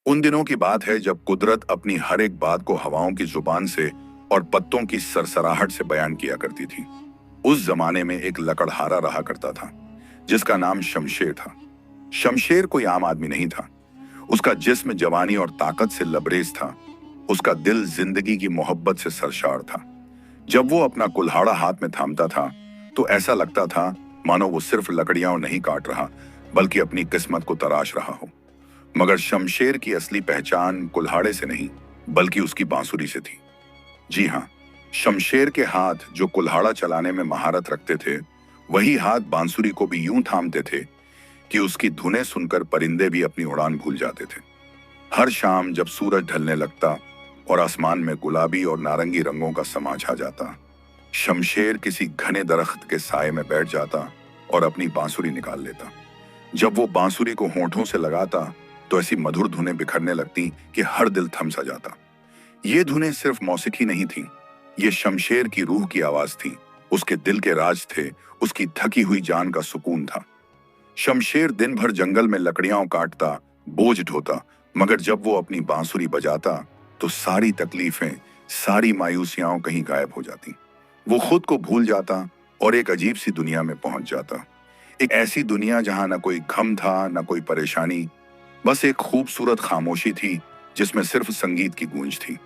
उन दिनों की बात है जब कुदरत अपनी हर एक बात को हवाओं की जुबान से और पत्तों की सरसराहट से बयान किया करती थी। उस जमाने में एक लकड़हारा रहा करता था जिसका नाम शमशेर था। शमशेर कोई आम आदमी नहीं था। उसका जिस्म जवानी और ताकत से लबरेज था। उसका दिल जिंदगी की मोहब्बत से सरशार था। जब वो अपना कुल्हाड़ा हाथ में थामता था तो ऐसा लगता था मानो वो सिर्फ लकड़ियां नहीं काट रहा बल्कि अपनी किस्मत को तराश रहा हो। मगर शमशेर की असली पहचान कुल्हाड़े से नहीं बल्कि उसकी बांसुरी से थी। जी हाँ, शमशेर के हाथ जो कुल्हाड़ा चलाने में महारत रखते थे, वही हाथ बांसुरी को भी यूं थामते थे कि उसकी धुनें सुनकर परिंदे भी अपनी उड़ान भूल जाते थे। हर शाम जब सूरज ढलने लगता और आसमान में गुलाबी और नारंगी रंगों का समा छा जाता, शमशेर किसी घने दरख्त के साए में बैठ जाता और अपनी बांसुरी निकाल लेता। जब वो बांसुरी को होंठों से लगाता तो ऐसी मधुर धुनें बिखरने लगती कि हर दिल थम सा जाता। ये धुनें सिर्फ मौसीकी नहीं थीं, ये शमशेर की रूह की आवाज थी, उसके दिल के राज थे, उसकी थकी हुई जान का सुकून था। शमशेर दिन भर जंगल में लकड़ियां काटता, बोझ ढोता, मगर जब वो अपनी बांसुरी बजाता तो सारी तकलीफें, सारी मायूसियां कहीं गायब हो जाती। वो खुद को भूल जाता और एक अजीब सी दुनिया में पहुंच जाता। एक ऐसी दुनिया जहां ना कोई गम था, ना कोई परेशानी, बस एक खूबसूरत खामोशी थी जिसमें सिर्फ संगीत की गूंज थी।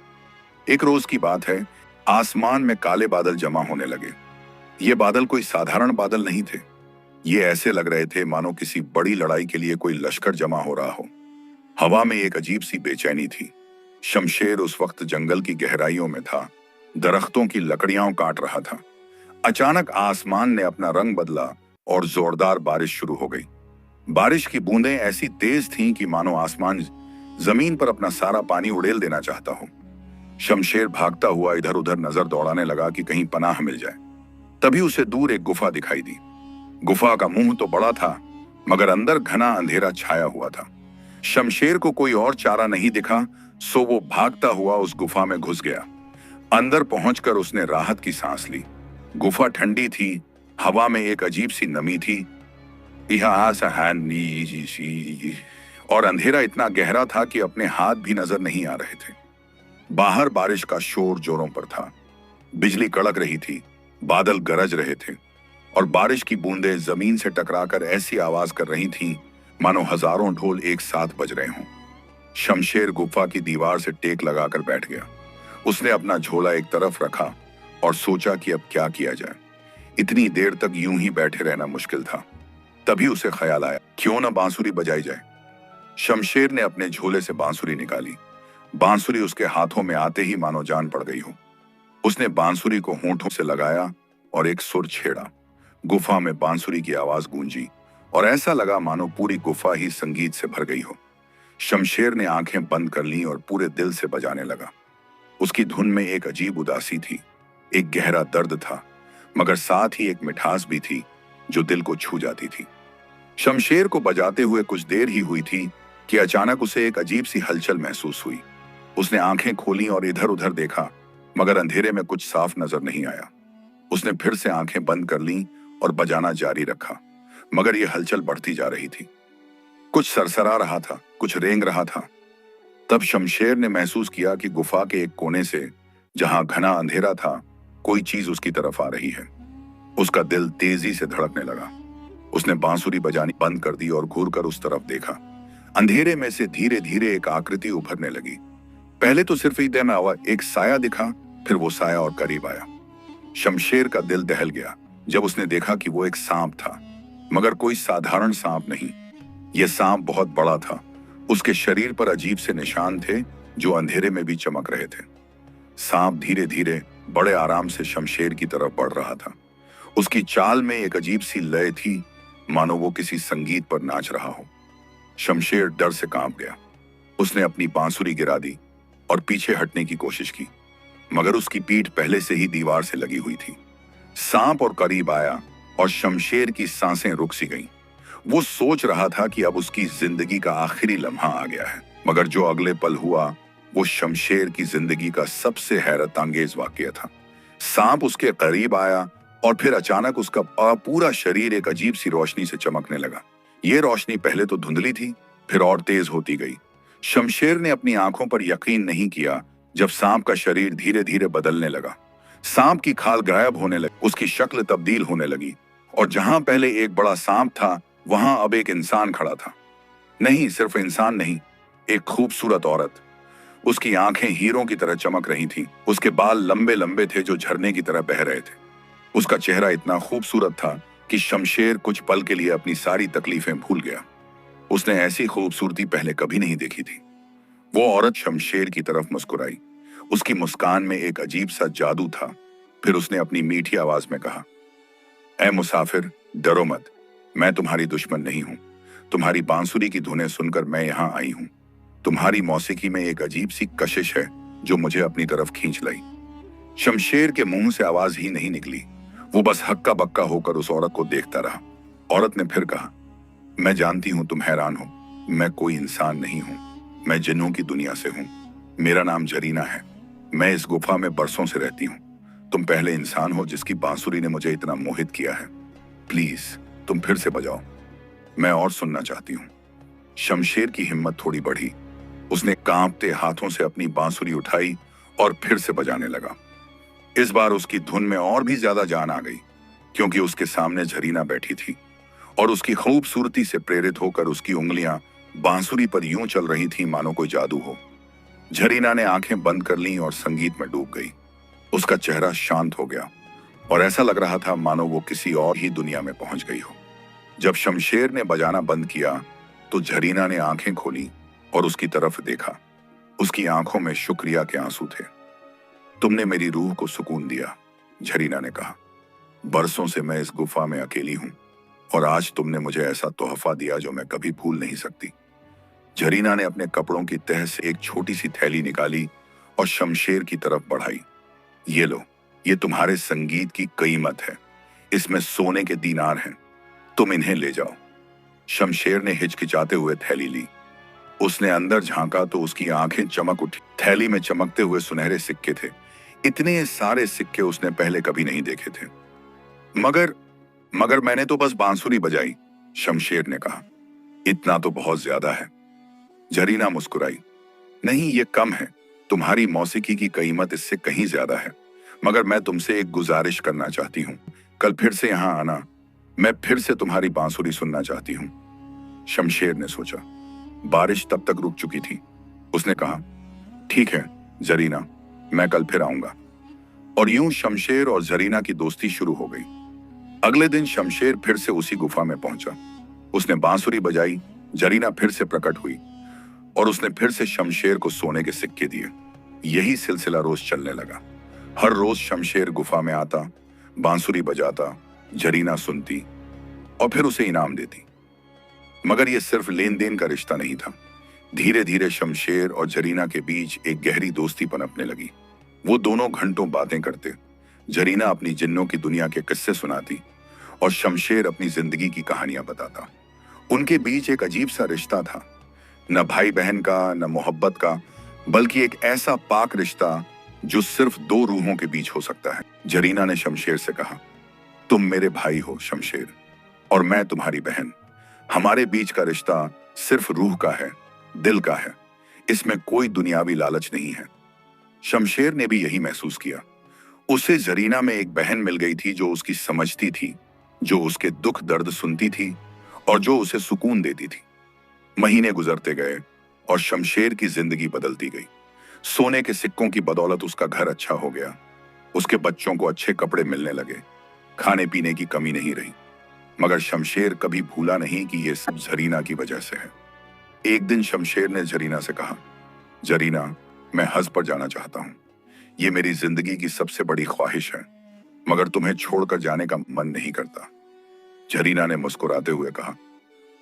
एक रोज की बात है, आसमान में काले बादल जमा होने लगे। ये बादल कोई साधारण बादल नहीं थे। ये ऐसे लग रहे थे मानो किसी बड़ी लड़ाई के लिए कोई लश्कर जमा हो रहा हो। हवा में एक अजीब सी बेचैनी थी। शमशेर उस वक्त जंगल की गहराइयों में था, दरख्तों की लकड़ियां काट रहा था। अचानक आसमान ने अपना रंग बदला और जोरदार बारिश शुरू हो गई। बारिश की बूंदें ऐसी तेज थीं कि मानो आसमान जमीन पर अपना सारा पानी उड़ेल देना चाहता हो। शमशेर भागता हुआ इधर उधर नजर दौड़ाने लगा कि कहीं पनाह मिल जाए। तभी उसे दूर एक गुफा दिखाई दी। गुफा का मुंह तो बड़ा था, मगर अंदर घना अंधेरा छाया हुआ था। शमशेर को कोई और चारा नहीं दिखा, सो वो भागता हुआ उस गुफा में घुस गया। अंदर पहुंचकर उसने राहत की सांस ली। गुफा ठंडी थी, हवा में एक अजीब सी नमी थी, और अंधेरा इतना गहरा था कि अपने हाथ भी नजर नहीं आ रहे थे। बाहर बारिश का शोर जोरों पर था, बिजली कड़क रही थी, बादल गरज रहे थे और बारिश की बूंदें जमीन से टकराकर ऐसी आवाज कर रही थीं मानो हजारों ढोल एक साथ बज रहे हों। शमशेर गुफा की दीवार से टेक लगाकर बैठ गया। उसने अपना झोला एक तरफ रखा और सोचा कि अब क्या किया जाए। इतनी देर तक यूं ही बैठे रहना मुश्किल था। तभी उसे ख्याल आया, क्यों ना बांसुरी बजाई जाए। शमशेर ने अपने झोले से बांसुरी निकाली। बांसुरी उसके हाथों में आते ही मानो जान पड़ गई हो। उसने बांसुरी को होंठों से लगाया और एक सुर छेड़ा। गुफा में बांसुरी की आवाज गूंजी और ऐसा लगा मानो पूरी गुफा ही संगीत से भर गई हो। शमशेर ने आंखें बंद कर लीं और पूरे दिल से बजाने लगा। उसकी धुन में एक अजीब उदासी थी, एक गहरा दर्द था, मगर साथ ही एक मिठास भी थी जो दिल को छू जाती थी। शमशेर को बजाते हुए कुछ देर ही हुई थी कि अचानक उसे एक अजीब सी हलचल महसूस हुई। उसने आंखें खोलीं और इधर उधर देखा, मगर अंधेरे में कुछ साफ नजर नहीं आया। उसने फिर से आंखें बंद कर लीं और बजाना जारी रखा, मगर यह हलचल बढ़ती जा रही थी। कुछ सरसरा रहा था, कुछ रेंग रहा था। तब शमशेर ने महसूस किया कि गुफा के एक कोने से, जहां घना अंधेरा था, कोई चीज उसकी तरफ आ रही है। उसका दिल तेजी से धड़कने लगा। उसने बांसुरी बजानी बंद कर दी और घूरकर उस तरफ देखा। अंधेरे में से धीरे धीरे एक आकृति उभरने लगी। पहले तो सिर्फ इतना हुआ, एक साया दिखा, फिर वो साया और करीब आया। शमशेर का दिल दहल गया जब उसने देखा कि वो एक सांप था, मगर कोई साधारण सांप नहीं। यह सांप बहुत बड़ा था। उसके शरीर पर अजीब से निशान थे जो अंधेरे में भी चमक रहे थे। सांप धीरे धीरे बड़े आराम से शमशेर की तरफ बढ़ रहा था। उसकी चाल में एक अजीब सी लय थी, मानो वो किसी संगीत पर नाच रहा हो। शमशेर डर से कांप गया। उसने अपनी बांसुरी गिरा दी और पीछे हटने की कोशिश की, मगर उसकी पीठ पहले से ही दीवार से लगी हुई थी। सांप और करीब आया और शमशेर की सांसें रुक सी गईं। वो सोच रहा था कि अब उसकी जिंदगी का आखिरी लम्हा आ गया है, मगर जो अगले पल हुआ वो शमशेर की जिंदगी का सबसे हैरत अंगेज वाकया था। सांप उसके करीब आया और फिर अचानक उसका पूरा शरीर एक अजीब सी रोशनी से चमकने लगा। ये रोशनी पहले तो धुंधली थी, फिर और तेज होती गई। शमशेर ने अपनी आंखों पर यकीन नहीं किया जब सांप का शरीर धीरे धीरे बदलने लगा। सांप की खाल गायब होने लगी, उसकी शक्ल तब्दील होने लगी, और जहां पहले एक बड़ा सांप था वहां अब एक इंसान खड़ा था। नहीं, सिर्फ इंसान नहीं, एक खूबसूरत औरत। उसकी आंखें हीरों की तरह चमक रही थीं। उसके बाल लंबे लंबे थे जो झरने की तरह बह रहे थे। उसका चेहरा इतना खूबसूरत था कि शमशेर कुछ पल के लिए अपनी सारी तकलीफें भूल गया। उसने ऐसी खूबसूरती पहले कभी नहीं देखी थी। वो औरत शमशेर की तरफ मुस्कुराई। उसकी मुस्कान में एक अजीब सा जादू था। फिर उसने अपनी मीठी आवाज में कहा, ऐ मुसाफिर, डरो मत, मैं तुम्हारी दुश्मन नहीं हूं। तुम्हारी बांसुरी की धुनें सुनकर मैं यहां आई हूं। तुम्हारी मौसीकी में एक अजीब सी कशिश है जो मुझे अपनी तरफ खींच लाई। शमशेर के मुंह से आवाज ही नहीं निकली। वो बस हक्का बक्का होकर उस औरत को देखता रहा। औरत ने फिर कहा, मैं जानती हूं तुम हैरान हो, मैं कोई इंसान नहीं हूं, मैं जिन्नों की दुनिया से हूं। मेरा नाम जरीना है। मैं इस गुफा में बरसों से रहती हूं। तुम पहले इंसान हो जिसकी बांसुरी ने मुझे इतना मोहित किया है। प्लीज तुम फिर से बजाओ, मैं और सुनना चाहती हूं। शमशेर की हिम्मत थोड़ी बढ़ी। उसने कांपते हाथों से अपनी बांसुरी उठाई और फिर से बजाने लगा। इस बार उसकी धुन में और भी ज्यादा जान आ गई, क्योंकि उसके सामने जरीना बैठी थी और उसकी खूबसूरती से प्रेरित होकर उसकी उंगलियां बांसुरी पर यूं चल रही थीं मानो कोई जादू हो। जरीना ने आंखें बंद कर लीं और संगीत में डूब गई। उसका चेहरा शांत हो गया और ऐसा लग रहा था मानो वो किसी और ही दुनिया में पहुंच गई हो। जब शमशेर ने बजाना बंद किया तो जरीना ने आंखें खोली और उसकी तरफ देखा। उसकी आंखों में शुक्रिया के आंसू थे। तुमने मेरी रूह को सुकून दिया, जरीना ने कहा। बरसों से मैं इस गुफा में अकेली हूं और आज तुमने मुझे ऐसा तोहफा दिया जो मैं कभी भूल नहीं सकती। जरीना ने अपने कपड़ों की तह से एक छोटी सी थैली निकाली और शमशेर की तरफ बढ़ाई। ये लो, ये तुम्हारे संगीत की कीमत है। इसमें सोने के दीनार हैं, तुम इन्हें ले जाओ। शमशेर ने हिचकिचाते हुए थैली ली। उसने अंदर झांका तो उसकी आंखें चमक उठी। थैली में चमकते हुए सुनहरे सिक्के थे। इतने सारे सिक्के उसने पहले कभी नहीं देखे थे। मगर मगर मैंने तो बस बांसुरी बजाई, शमशेर ने कहा। इतना तो बहुत ज्यादा है। जरीना मुस्कुराई। नहीं, ये कम है। तुम्हारी मौसीकी की कीमत इससे कहीं ज्यादा है। मगर मैं तुमसे एक गुजारिश करना चाहती हूँ। कल फिर से यहां आना, मैं फिर से तुम्हारी बांसुरी सुनना चाहती हूँ। शमशेर ने सोचा। बारिश तब तक रुक चुकी थी। उसने कहा, ठीक है जरीना, मैं कल फिर आऊंगा। और यूं शमशेर और जरीना की दोस्ती शुरू हो गई। अगले दिन शमशेर फिर से उसी गुफा में पहुंचा। उसने बांसुरी बजाई। जरीना फिर से प्रकट हुई और उसने फिर से शमशेर को सोने के सिक्के दिए। यही सिलसिला रोज चलने लगा। हर रोज शमशेर गुफा में आता, बांसुरी बजाता, जरीना सुनती और फिर उसे इनाम देती। मगर यह सिर्फ लेन देन का रिश्ता नहीं था। धीरे धीरे शमशेर और जरीना के बीच एक गहरी दोस्ती पनपने लगी। वो दोनों घंटों बातें करते। जरीना अपनी जिन्नों की दुनिया के किस्से सुनाती और शमशेर अपनी जिंदगी की कहानियां बताता। उनके बीच एक अजीब सा रिश्ता था, न भाई बहन का, न मोहब्बत का, बल्कि एक ऐसा पाक रिश्ता जो सिर्फ दो रूहों के बीच हो सकता है। जरीना ने शमशेर से कहा, तुम मेरे भाई हो शमशेर, और मैं तुम्हारी बहन। हमारे बीच का रिश्ता सिर्फ रूह का है, दिल का है। इसमें कोई दुनियावी लालच नहीं है। शमशेर ने भी यही महसूस किया। उसे जरीना में एक बहन मिल गई थी जो उसकी समझती थी, जो उसके दुख दर्द सुनती थी और जो उसे सुकून देती थी। महीने गुजरते गए और शमशेर की जिंदगी बदलती गई। सोने के सिक्कों की बदौलत उसका घर अच्छा हो गया। उसके बच्चों को अच्छे कपड़े मिलने लगे। खाने पीने की कमी नहीं रही। मगर शमशेर कभी भूला नहीं कि यह सब जरीना की वजह से है। एक दिन शमशेर ने जरीना से कहा, जरीना, मैं हज पर जाना चाहता हूं। ये मेरी जिंदगी की सबसे बड़ी ख्वाहिश है, मगर तुम्हें छोड़कर जाने का मन नहीं करता। जरीना ने मुस्कुराते हुए कहा,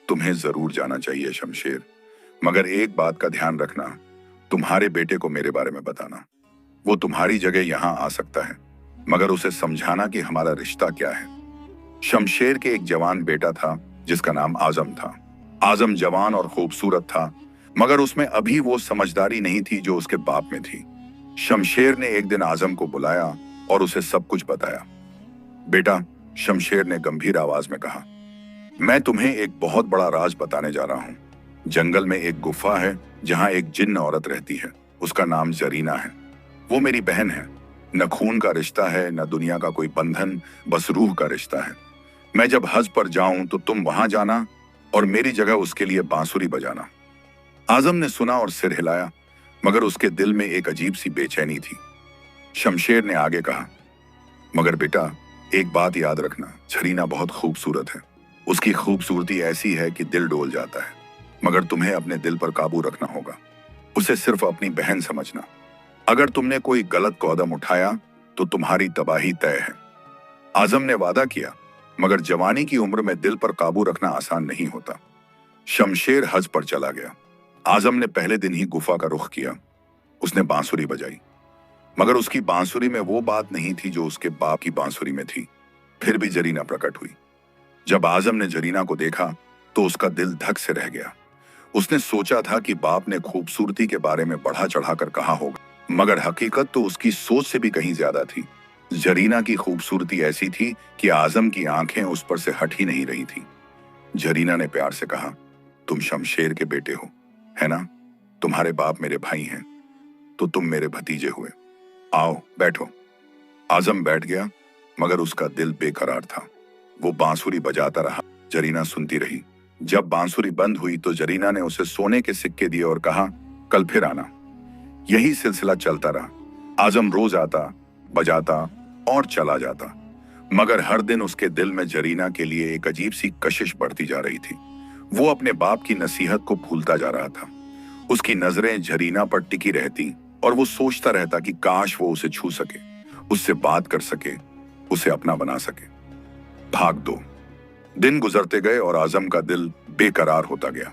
तुम्हें जरूर जाना चाहिए शमशेर, मगर एक बात का ध्यान रखना, तुम्हारे बेटे को मेरे बारे में बताना। वो तुम्हारी जगह यहां आ सकता है, मगर उसे समझाना कि हमारा रिश्ता क्या है। शमशेर के एक जवान बेटा था जिसका नाम आजम था। आजम जवान और खूबसूरत था, मगर उसमें अभी वो समझदारी नहीं थी जो उसके बाप में थी। शमशेर ने एक दिन आजम को बुलाया और उसे सब कुछ बताया। बेटा, शमशेर ने गंभीर आवाज में कहा, मैं तुम्हें एक बहुत बड़ा राज बताने जा रहा हूं जंगल में एक गुफा है जहां एक जिन्न औरत रहती है। उसका नाम जरीना है। वो मेरी बहन है। न खून का रिश्ता है, न दुनिया का कोई बंधन, बस रूह का रिश्ता है। मैं जब हज पर जाऊं तो तुम वहां जाना और मेरी जगह उसके लिए बांसुरी बजाना। आजम ने सुना और सिर हिलाया, मगर उसके दिल में एक अजीब सी बेचैनी थी। शमशेर ने आगे कहा, मगर बेटा, एक बात याद रखना, जरीना बहुत खूबसूरत है। उसकी खूबसूरती ऐसी है कि दिल डोल जाता है, मगर तुम्हें अपने दिल पर काबू रखना होगा। उसे सिर्फ अपनी बहन समझना। अगर तुमने कोई गलत कदम उठाया तो तुम्हारी तबाही तय है। आजम ने वादा किया, मगर जवानी की उम्र में दिल पर काबू रखना आसान नहीं होता। शमशेर हज पर चला गया। आजम ने पहले दिन ही गुफा का रुख किया। उसने बांसुरी बजाई, मगर उसकी बांसुरी में वो बात नहीं थी जो उसके बाप की बांसुरी में थी। फिर भी जरीना प्रकट हुई। जब आजम ने जरीना को देखा तो उसका दिल धक से रह गया। उसने सोचा था कि बाप ने खूबसूरती के बारे में बढ़ा चढ़ाकर कहा होगा, मगर हकीकत तो उसकी सोच से भी कहीं ज्यादा थी। जरीना की खूबसूरती ऐसी थी कि आजम की आंखें उस पर से हट ही नहीं रही थी। जरीना ने प्यार से कहा, तुम शमशेर के बेटे हो, है ना? तुम्हारे बाप मेरे भाई हैं, तो तुम मेरे भतीजे हुए। आओ बैठो। आजम बैठ गया, मगर उसका दिल बेकरार था। वो बांसुरी बजाता रहा। जरीना सुनती रही। जब बांसुरी बंद हुई तो जरीना ने उसे सोने के सिक्के दिए और कहा, कल फिर आना। यही सिलसिला चलता रहा। आजम रोज आता, बजाता और चला जाता, मगर हर दिन उसके दिल में जरीना के लिए एक अजीब सी कशिश बढ़ती जा रही थी। वो अपने बाप की नसीहत को भूलता जा रहा था। उसकी नजरें जरीना पर टिकी रहती और वो सोचता रहता कि काश वो उसे छू सके, उससे बात कर सके, उसे अपना बना सके। भाग 2। दिन गुजरते गए और आजम का दिल बेकरार होता गया।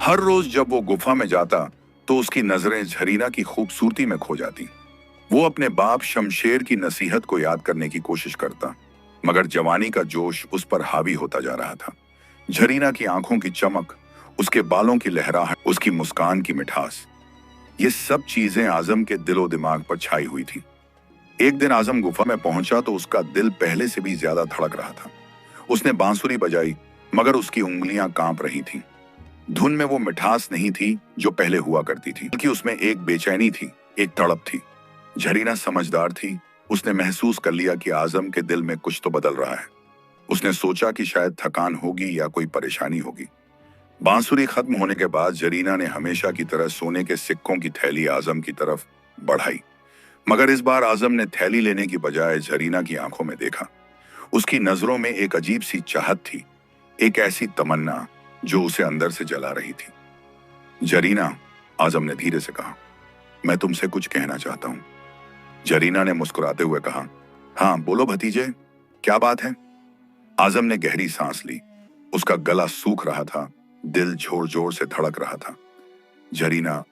हर रोज जब वो गुफा में जाता तो उसकी नजरें जरीना की खूबसूरती में खो जाती। वो अपने बाप शमशेर की नसीहत को याद करने की कोशिश करता, मगर जवानी का जोश उस पर हावी होता जा रहा था। जरीना की आंखों की चमक, उसके बालों की लहराहट, उसकी मुस्कान की मिठास, ये सब चीजें आजम के दिलो दिमाग पर छाई हुई थी। एक दिन आजम गुफा में पहुंचा तो उसका दिल पहले से भी ज्यादा धड़क रहा था। उसने बांसुरी बजाई, मगर उसकी उंगलियां कांप रही थीं। धुन में वो मिठास नहीं थी जो पहले हुआ करती थी, बल्कि उसमें एक बेचैनी थी, एक तड़प थी। जरीना समझदार थी। उसने महसूस कर लिया कि आजम के दिल में कुछ तो बदल रहा है। उसने सोचा कि शायद थकान होगी या कोई परेशानी होगी। बांसुरी खत्म होने के बाद जरीना ने हमेशा की तरह सोने के सिक्कों की थैली आजम की तरफ बढ़ाई, मगर इस बार आजम ने थैली लेने की बजाय जरीना की आंखों में देखा। उसकी नजरों में एक अजीब सी चाहत थी, एक ऐसी तमन्ना जो उसे अंदर से जला रही थी। जरीना, आजम ने धीरे से कहा, मैं तुमसे कुछ कहना चाहता हूं। जरीना ने मुस्कुराते हुए कहा, हाँ बोलो भतीजे, क्या बात है? आजम ने गहरी सांस ली। उसका गला सूख रहा था, दिल जोर जोर से धड़क रहा था। जरीना,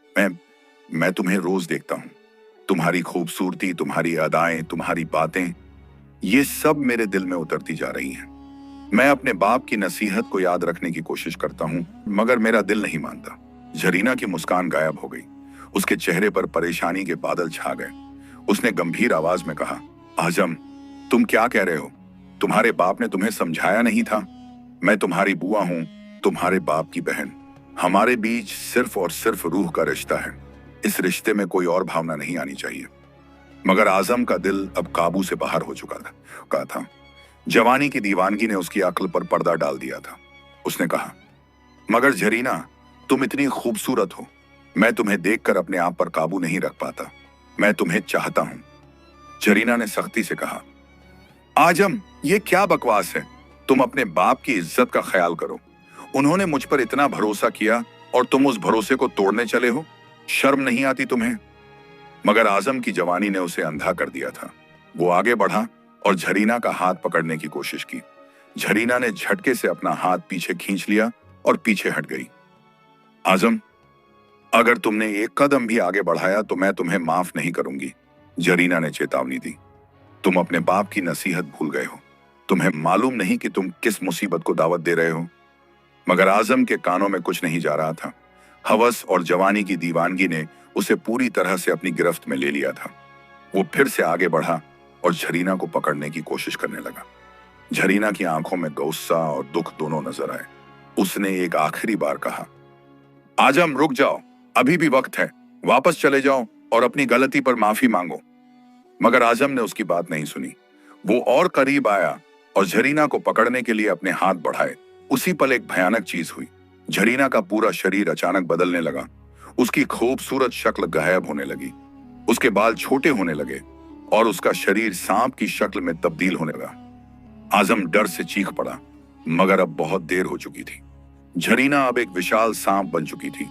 मैं तुम्हें रोज देखता हूं। तुम्हारी खूबसूरती, तुम्हारी अदाएं, तुम्हारी बातें, ये सब मेरे दिल में उतरती जा रही हैं। मैं अपने बाप की नसीहत को याद रखने की कोशिश करता हूं, मगर मेरा दिल नहीं मानता। जरीना की मुस्कान गायब हो गई। उसके चेहरे पर परेशानी के बादल छा गए। उसने गंभीर आवाज में कहा, आजम, तुम क्या कह रहे हो? तुम्हारे बाप ने तुम्हें समझाया नहीं था? मैं तुम्हारी बुआ हूं, तुम्हारे बाप की बहन। हमारे बीच सिर्फ और सिर्फ रूह का रिश्ता है। इस रिश्ते में कोई और भावना नहीं आनी चाहिए। मगर आजम का दिल अब काबू से बाहर हो चुका था। जवानी की दीवानगी ने उसकी अक्ल पर पर्दा डाल दिया था। उसने कहा, मगर जरीना, तुम इतनी खूबसूरत हो। मैं तुम्हें देखकर अपने आप पर काबू नहीं रख पाता। मैं तुम्हें चाहता हूं। जरीना ने सख्ती से कहा, आजम, ये क्या बकवास है? तुम अपने बाप की इज्जत का ख्याल करो। उन्होंने मुझ पर इतना भरोसा किया और तुम उस भरोसे को तोड़ने चले हो? शर्म नहीं आती तुम्हें? मगर आजम की जवानी ने उसे अंधा कर दिया था। वो आगे बढ़ा और जरीना का हाथ पकड़ने की कोशिश की। जरीना ने झटके से अपना हाथ पीछे खींच लिया और पीछे हट गई। आजम, अगर तुमने एक कदम भी आगे बढ़ाया तो मैं तुम्हें माफ नहीं करूंगी, जरीना ने चेतावनी दी। तुम अपने बाप की नसीहत भूल गए हो। तुम्हें मालूम नहीं कि तुम किस मुसीबत को दावत दे रहे हो। मगर आजम के कानों में कुछ नहीं जा रहा था। हवस और जवानी की दीवानगी ने उसे पूरी तरह से अपनी गिरफ्त में ले लिया था। वो फिर से आगे बढ़ा और जरीना को पकड़ने की कोशिश करने लगा। जरीना की आंखों में गुस्सा और दुख दोनों नजर आए। उसने एक आखिरी बार कहा, आजम रुक जाओ, अभी भी वक्त है, वापस चले जाओ और अपनी गलती पर माफी मांगो। मगर आजम ने उसकी बात नहीं सुनी। वो और करीब आया और झरीना को पकड़ने के लिए अपने हाथ बढ़ाए। उसी पल एक भयानक चीज हुई। झरीना का पूरा शरीर अचानक बदलने लगा। उसकी खूबसूरत शक्ल गायब होने लगी, उसके बाल छोटे होने लगे और उसका शरीर सांप की शक्ल में तब्दील होने लगा। आजम डर से चीख पड़ा, मगर अब बहुत देर हो चुकी थी। झरीना अब एक विशाल सांप बन चुकी थी।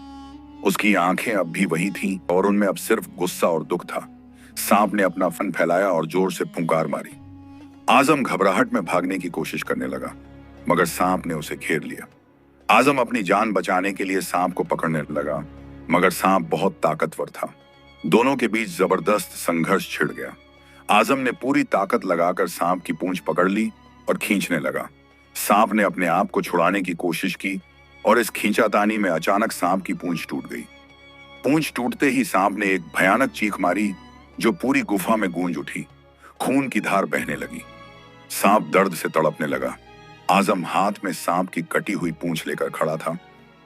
उसकी आंखें अब भी वही थीं और उनमें अब सिर्फ गुस्सा और दुख था। सांप ने अपना फन फैलाया और जोर से फुंकार मारी। आजम घबराहट में भागने की कोशिश करने लगा, मगर सांप ने उसे घेर लिया। आजम अपनी जान बचाने के लिए सांप को पकड़ने लगा, मगर सांप बहुत ताकतवर था। दोनों के बीच जबरदस्त संघर्ष छिड़ गया। आजम ने पूरी ताकत लगाकर सांप की पूंछ पकड़ ली और खींचने लगा। सांप ने अपने आप को छुड़ाने की कोशिश की और इस खींचातानी में अचानक सांप की पूंछ टूट गई। पूंछ टूटते ही सांप ने एक भयानक चीख मारी जो पूरी गुफा में गूंज उठी। खून की धार बहने लगी। सांप दर्द से तड़पने लगा। आजम हाथ में सांप की कटी हुई पूंछ लेकर खड़ा था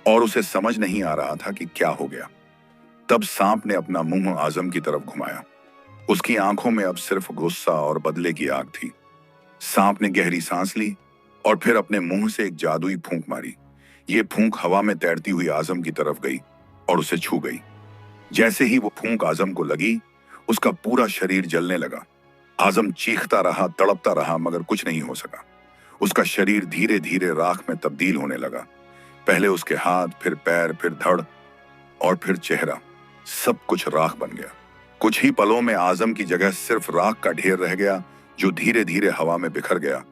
और उसे समझ नहीं आ रहा था कि क्या हो गया। तब सांप ने अपना मुंह आजम की तरफ घुमाया। उसकी आंखों में अब सिर्फ गुस्सा और बदले की आग थी। सांप ने गहरी सांस ली और फिर अपने मुंह से एक जादुई फूंक मारी। ये फूंक हवा में तैरती हुई आजम की तरफ गई और उसे छू गई। जैसे ही वो फूंक आजम को लगी, उसका पूरा शरीर जलने लगा। आजम चीखता रहा, तड़पता रहा, मगर कुछ नहीं हो सका। उसका शरीर धीरे धीरे राख में तब्दील होने लगा। पहले उसके हाथ, फिर पैर, फिर धड़ और फिर चेहरा, सब कुछ राख बन गया। कुछ ही पलों में आजम की जगह सिर्फ राख का ढेर रह गया, जो धीरे धीरे हवा में बिखर गया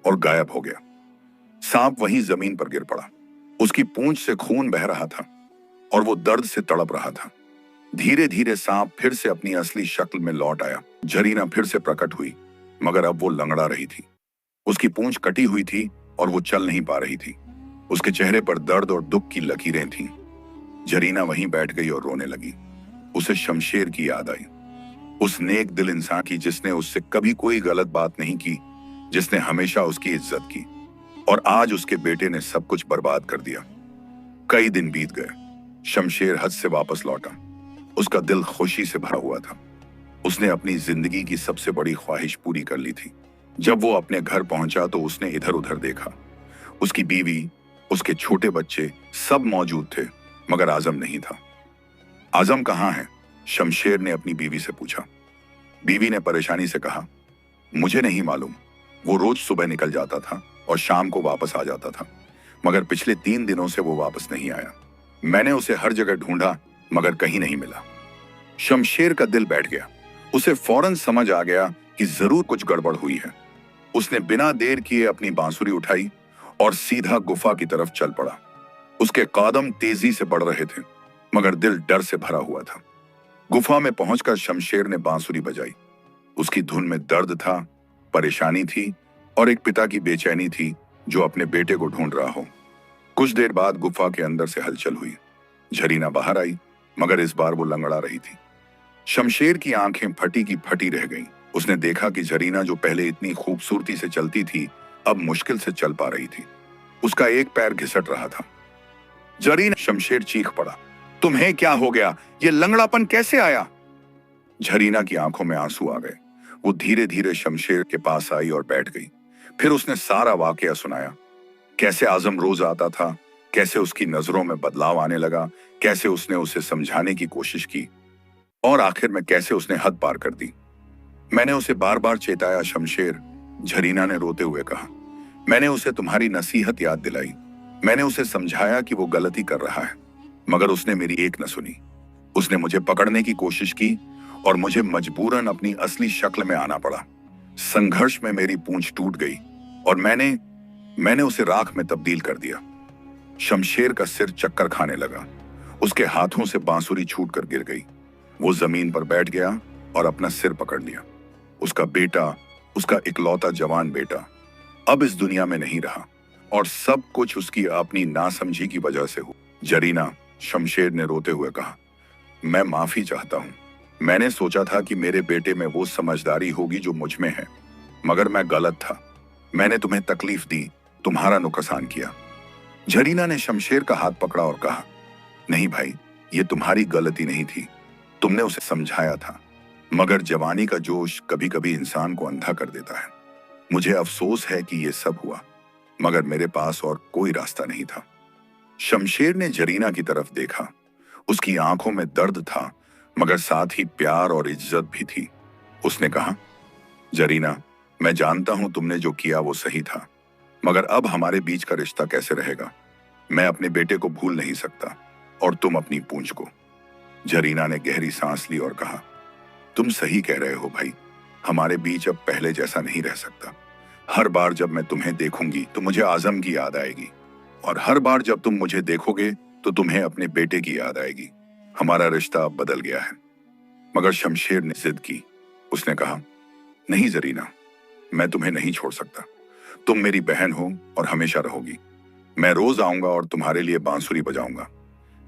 और गायब हो गया। सांप वहीं जमीन पर गिर पड़ा। उसकी पूंछ से खून बह रहा था और वो दर्द से तड़प रहा था। धीरे धीरे सांप फिर से अपनी असली शक्ल में लौट आया। झरीना फिर से प्रकट हुई, मगर अब वो लंगड़ा रही थी। उसकी पूंछ कटी हुई थी और वो चल नहीं पा रही थी। उसके चेहरे पर दर्द और दुख की लकीरें थीं। झरीना वहीं बैठ गई और रोने लगी। उसे शमशेर की याद आई, उस नेक दिल इंसान की जिसने उससे कभी कोई गलत बात नहीं की, जिसने हमेशा उसकी इज्जत की। और आज उसके बेटे ने सब कुछ बर्बाद कर दिया। कई दिन बीत गए। शमशेर हज से वापस लौटा। उसका दिल खुशी से भरा हुआ था। उसने अपनी जिंदगी की सबसे बड़ी ख्वाहिश पूरी कर ली थी। जब वो अपने घर पहुंचा तो उसने इधर उधर देखा। उसकी बीवी, उसके छोटे बच्चे सब मौजूद थे, मगर आजम नहीं था। आजम कहाँ है? शमशेर ने अपनी बीवी से पूछा। बीवी ने परेशानी से कहा, मुझे नहीं मालूम। वो रोज सुबह निकल जाता था और शाम को वापस आ जाता था, मगर पिछले 3 दिनों से वो वापस नहीं आया। मैंने उसे हर जगह ढूंढा, मगर कहीं नहीं मिला। शमशेर का दिल बैठ गया। उसे फौरन समझ आ गया कि जरूर कुछ गड़बड़ हुई है। उसने बिना देर किए अपनी बांसुरी उठाई और सीधा गुफा की तरफ चल पड़ा। उसके कदम तेजी से बढ़ रहे थे, मगर दिल डर से भरा हुआ था। गुफा में पहुंचकर शमशेर ने बांसुरी बजाई। उसकी धुन में दर्द था, परेशानी थी और एक पिता की बेचैनी थी जो अपने बेटे को ढूंढ रहा हो। कुछ देर बाद गुफा के अंदर से हलचल हुई। झरीना बाहर आई, मगर इस बार वो लंगड़ा रही थी। शमशेर की आंखें फटी की फटी रह गईं। उसने देखा कि झरीना जो पहले इतनी खूबसूरती से चलती थी, अब मुश्किल से चल पा रही थी। उसका एक पैर घिसट रहा था। झरीना! शमशेर चीख पड़ा, तुम्हें क्या हो गया? ये लंगड़ापन कैसे आया? झरीना की आंखों में आंसू आ गए। वो धीरे धीरे शमशेर के पास आई और बैठ गई। फिर उसने सारा वाकया सुनाया। कैसे आजम रोज आता था, कैसे उसकी नजरों में बदलाव आने लगा, कैसे उसने उसे समझाने की कोशिश की और आखिर में कैसे उसने हद पार कर दी। मैंने उसे बार बार चेताया शमशेर, झरीना ने रोते हुए कहा। मैंने उसे तुम्हारी नसीहत याद दिलाई। मैंने उसे समझाया कि वो गलती कर रहा है, मगर उसने मेरी एक न सुनी। उसने मुझे पकड़ने की कोशिश की और मुझे मजबूरन अपनी असली शक्ल में आना पड़ा। संघर्ष में मेरी पूंछ टूट गई और मैंने उसे राख में तब्दील कर दिया। शमशेर का सिर चक्कर खाने लगा। उसके हाथों से बांसुरी छूटकर गिर गई। वो जमीन पर बैठ गया और अपना सिर पकड़ लिया। उसका बेटा, उसका इकलौता जवान बेटा, अब इस दुनिया में नहीं रहा और सब कुछ उसकी अपनी नासमझी की वजह से हुआ। झरीना, शमशेर ने रोते हुए कहा, मैं माफी चाहता हूं। मैंने सोचा था कि मेरे बेटे में वो समझदारी होगी जो मुझ में है, मगर मैं गलत था। मैंने तुम्हें तकलीफ दी, तुम्हारा नुकसान किया। झरीना ने शमशेर का हाथ पकड़ा और कहा, नहीं भाई, ये तुम्हारी गलती नहीं थी, तुमने उसे समझाया था। मगर जवानी का जोश कभी कभी इंसान को अंधा कर देता है। मुझे अफसोस है कि ये सब हुआ, मगर मेरे पास और कोई रास्ता नहीं था। शमशेर ने जरीना की तरफ देखा। उसकी आंखों में दर्द था, मगर साथ ही प्यार और इज्जत भी थी। उसने कहा, जरीना, मैं जानता हूं तुमने जो किया वो सही था, मगर अब हमारे बीच का रिश्ता कैसे रहेगा? मैं अपने बेटे को भूल नहीं सकता, और तुम अपनी पूंछ को। जरीना ने गहरी सांस ली और कहा, तुम सही कह रहे हो भाई, हमारे बीच अब पहले जैसा नहीं रह सकता। हर बार जब मैं तुम्हें देखूंगी तो मुझे आजम की याद आएगी, और हर बार जब तुम मुझे देखोगे तो तुम्हें अपने बेटे की याद आएगी। हमारा रिश्ता अब बदल गया है। मगर शमशेर ने जिद की। उसने कहा, नहीं जरीना, मैं तुम्हें नहीं छोड़ सकता। तुम मेरी बहन हो और हमेशा रहोगी। मैं रोज आऊंगा और तुम्हारे लिए बांसुरी बजाऊंगा।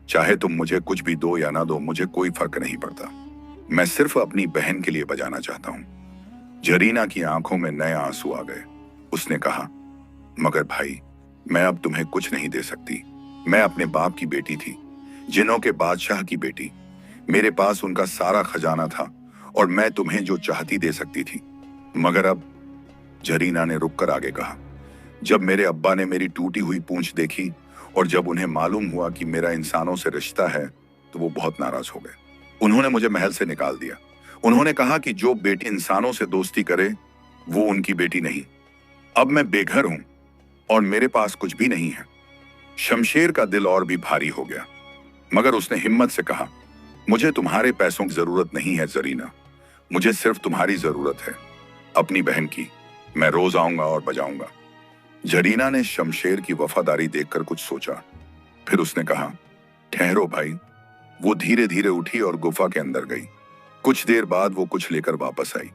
चाहे तुम मुझे कुछ भी दो या ना दो, मुझे कोई फर्क नहीं पड़ता। मैं सिर्फ अपनी बहन के लिए बजाना चाहता हूं। जरीना की आंखों में नए आंसू आ गए। उसने कहा, मगर भाई, मैं अब तुम्हें कुछ नहीं दे सकती। मैं अपने बाप की बेटी थी, जिन्हों के बादशाह की बेटी। मेरे पास उनका सारा खजाना था, और मैं तुम्हें जो चाहती दे सकती थी। मगर अब, जरीना ने रुककर आगे कहा, जब मेरे अब्बा ने मेरी टूटी हुई पूंछ देखी और जब उन्हें मालूम हुआ कि मेरा इंसानों से रिश्ता है, तो वो बहुत नाराज हो गए। उन्होंने मुझे महल से निकाल दिया। उन्होंने कहा कि जो बेटी इंसानों से दोस्ती करे वो उनकी बेटी नहीं। अब मैं बेघर हूं और मेरे पास कुछ भी नहीं है। शमशेर का दिल और भी भारी हो गया, मगर उसने हिम्मत से कहा, मुझे तुम्हारे पैसों की जरूरत नहीं है जरीना, मुझे सिर्फ तुम्हारी जरूरत है, अपनी बहन की। मैं रोज आऊंगा और बजाऊंगा। जरीना ने शमशेर की वफादारी देखकर कुछ सोचा। फिर उसने कहा, ठहरो भाई। वो धीरे धीरे उठी और गुफा के अंदर गई। कुछ देर बाद वो कुछ लेकर वापस आई।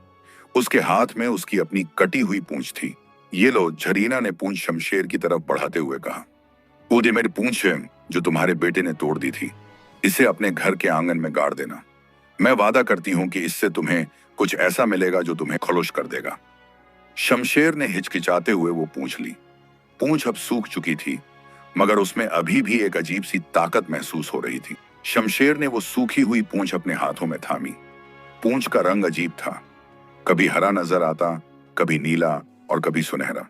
उसके हाथ में उसकी अपनी कटी हुई पूंछ थी। ये लो, जरीना ने पूंछ शमशेर की तरफ बढ़ाते हुए कहा, ये मेरी पूंछ है जो तुम्हारे बेटे ने तोड़ दी थी। इसे अपने घर के आंगन में गाड़ देना। मैं वादा करती हूं कि इससे तुम्हें कुछ ऐसा मिलेगा जो तुम्हें खुश कर देगा। शमशेर ने हिचकिचाते हुए वो पूंछ ली। पूंछ अब सूख चुकी थी, मगर उसमें अभी भी एक अजीब सी ताकत महसूस हो रही थी। शमशेर ने वो सूखी हुई पूंछ अपने हाथों में थामी। पूंछ का रंग अजीब था, कभी हरा नजर आता, कभी नीला और कभी सुनहरा।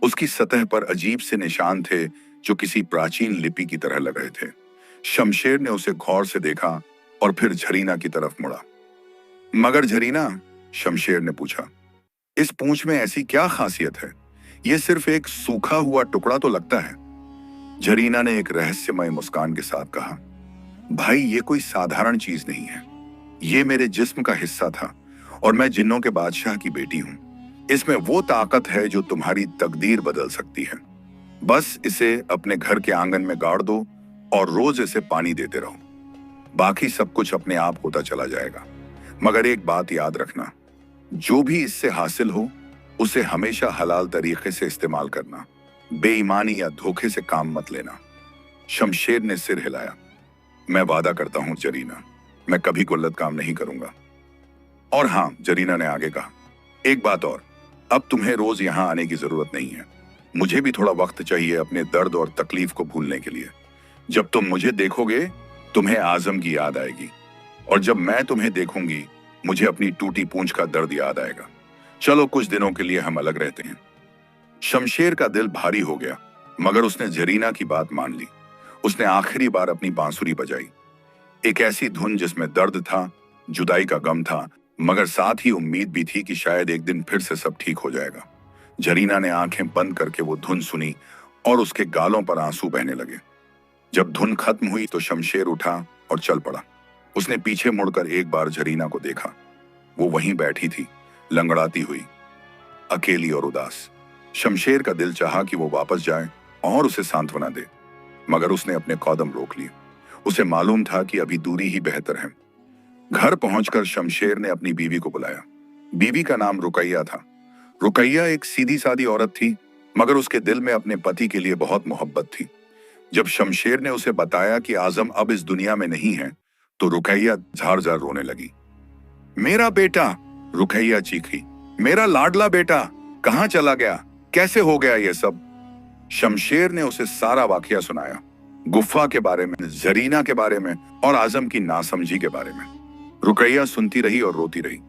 उसकी सतह पर अजीब से निशान थे जो किसी प्राचीन लिपि की तरह लग रहे थे। शमशेर ने उसे गौर से देखा और फिर जरीना की तरफ मुड़ा। मगर जरीना, शमशेर ने पूछा, इस पूंछ में ऐसी क्या खासियत है? ये सिर्फ एक सूखा हुआ टुकड़ा तो लगता है। जरीना ने एक रहस्यमय मुस्कान के साथ कहा, भाई, ये कोई साधारण चीज नहीं है। ये मेरे जिस्म का हिस्सा था और मैं जिन्नों के बादशाह की बेटी हूं। इसमें वो ताकत है जो तुम्हारी तकदीर बदल सकती है। बस इसे अपने घर के आंगन में गाड़ दो और रोज इसे पानी देते रहो। बाकी सब कुछ अपने आप होता चला जाएगा। मगर एक बात याद रखना, जो भी इससे हासिल हो उसे हमेशा हलाल तरीके से इस्तेमाल करना। बेईमानी या धोखे से काम मत लेना। शमशेर ने सिर हिलाया। मैं वादा करता हूं जरीना, मैं कभी गलत काम नहीं करूंगा। और हाँ, जरीना ने आगे कहा, एक बात और, अब तुम्हें रोज यहां आने की जरूरत नहीं है। मुझे भी थोड़ा वक्त चाहिए अपने दर्द और तकलीफ को भूलने के लिए। जब तुम मुझे देखोगे तुम्हें आजम की याद आएगी, और जब मैं तुम्हें देखूंगी मुझे अपनी टूटी पूंछ का दर्द याद आएगा। चलो, कुछ दिनों के लिए हम अलग रहते हैं। शमशेर का दिल भारी हो गया, मगर उसने जरीना की बात मान ली। उसने आखिरी बार अपनी बांसुरी बजाई, एक ऐसी धुन जिसमें दर्द था, जुदाई का गम था, मगर साथ ही उम्मीद भी थी कि शायद एक दिन फिर से सब ठीक हो जाएगा। जरीना ने आंखें बंद करके वो धुन सुनी और उसके गालों पर आंसू बहने लगे। जब धुन खत्म हुई तो शमशेर उठा और चल पड़ा। उसने पीछे मुड़कर एक बार जरीना को देखा। वो वहीं बैठी थी, लंगड़ाती हुई, अकेली और उदास। शमशेर का दिल चाहा कि वो वापस जाए और उसे सांत्वना दे, मगर उसने अपने कदम रोक लिए। उसे मालूम था कि अभी दूरी ही बेहतर है। घर पहुंचकर शमशेर ने अपनी बीवी को बुलाया। बीवी का नाम रुकैया था। रुकैया एक सीधी सादी औरत थी, मगर उसके दिल में अपने पति के लिए बहुत मोहब्बत थी। जब शमशेर ने उसे बताया कि आजम अब इस दुनिया में नहीं है, तो रुकैया झार झार रोने लगी। मेरा बेटा, रुकैया चीखी, मेरा लाडला बेटा कहां चला गया? कैसे हो गया ये सब? शमशेर ने उसे सारा वाकया सुनाया। गुफा के बारे में, जरीना के बारे में और आजम की नासमझी के बारे में। रुकैया सुनती रही और रोती रही।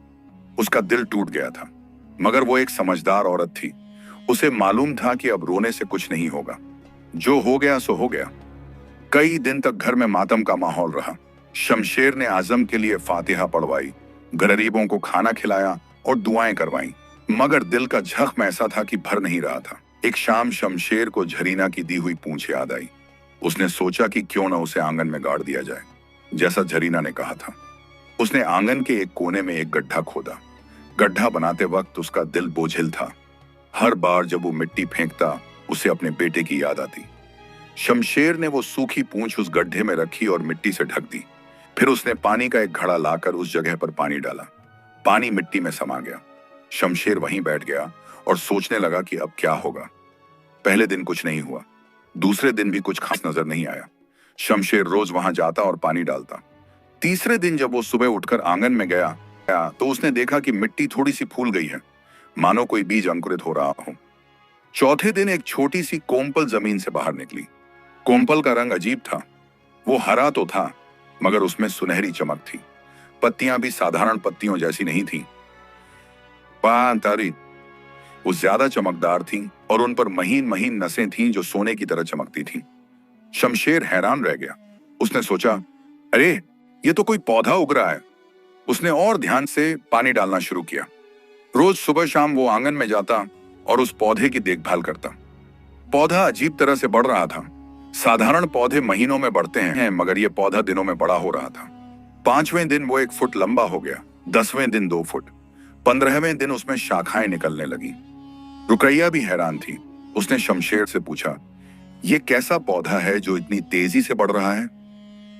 उसका दिल टूट गया था, मगर वो एक समझदार औरत थी। उसे मालूम था कि अब रोने से कुछ नहीं होगा। जो हो गया सो हो गया। कई दिन तक घर में मातम का माहौल रहा। शमशेर ने आजम के लिए फातिहा पढ़वाई, गरीबों को खाना खिलाया और दुआएं करवाई, मगर दिल का जख्म ऐसा था कि भर नहीं रहा था। एक शाम शमशेर को झरीना की दी हुई पूंछ याद आई। उसने सोचा कि क्यों न उसे आंगन में गाड़ दिया जाए, जैसा झरीना ने कहा था। उसने आंगन के एक कोने में एक गड्ढा खोदा। गड्ढा बनाते वक्त उसका दिल बोझिल था। हर बार जब वो मिट्टी फेंकता, उसे अपने बेटे की याद आती। शमशेर ने वो सूखी पूंछ उस गड्ढे में रखी और मिट्टी से ढक दी। फिर उसने पानी का एक घड़ा लाकर उस जगह पर पानी डाला। पानी मिट्टी में समा गया। शमशेर वहीं बैठ गया और सोचने लगा कि अब क्या होगा। पहले दिन कुछ नहीं हुआ। दूसरे दिन भी कुछ खास नजर नहीं आया। शमशेर रोज वहां जाता और पानी डालता। तीसरे दिन जब वो सुबह उठकर आंगन में गया तो उसने देखा कि मिट्टी थोड़ी सी फूल गई है, मानो कोई बीज अंकुरित हो रहा हो। चौथे दिन एक छोटी सी कोम्पल जमीन से बाहर निकली। कोम्पल का रंग अजीब था। वो हरा तो था, मगर उसमें सुनहरी चमक थी। पत्तियां भी साधारण पत्तियों जैसी नहीं थीं। तारी वो ज्यादा चमकदार थीं और उन पर महीन महीन नसें थीं जो सोने की तरह चमकती थीं। शमशेर हैरान रह गया। उसने सोचा, अरे ये तो कोई पौधा उग रहा है। उसने और ध्यान से पानी डालना शुरू किया। रोज सुबह शाम वो आंगन में जाता और उस पौधे की देखभाल करता। पौधा अजीब तरह से बढ़ रहा था। साधारण पौधे महीनों में बढ़ते हैं, मगर यह पौधा दिनों में बड़ा हो रहा था। 5वें दिन वो 1 फुट लंबा हो गया, 10वें दिन 2 फुट, 15वें दिन उसमें शाखाएं निकलने लगी। रुकैया भी हैरान थी। उसने शमशेर से पूछा, ये कैसा पौधा है जो इतनी तेजी से बढ़ रहा है?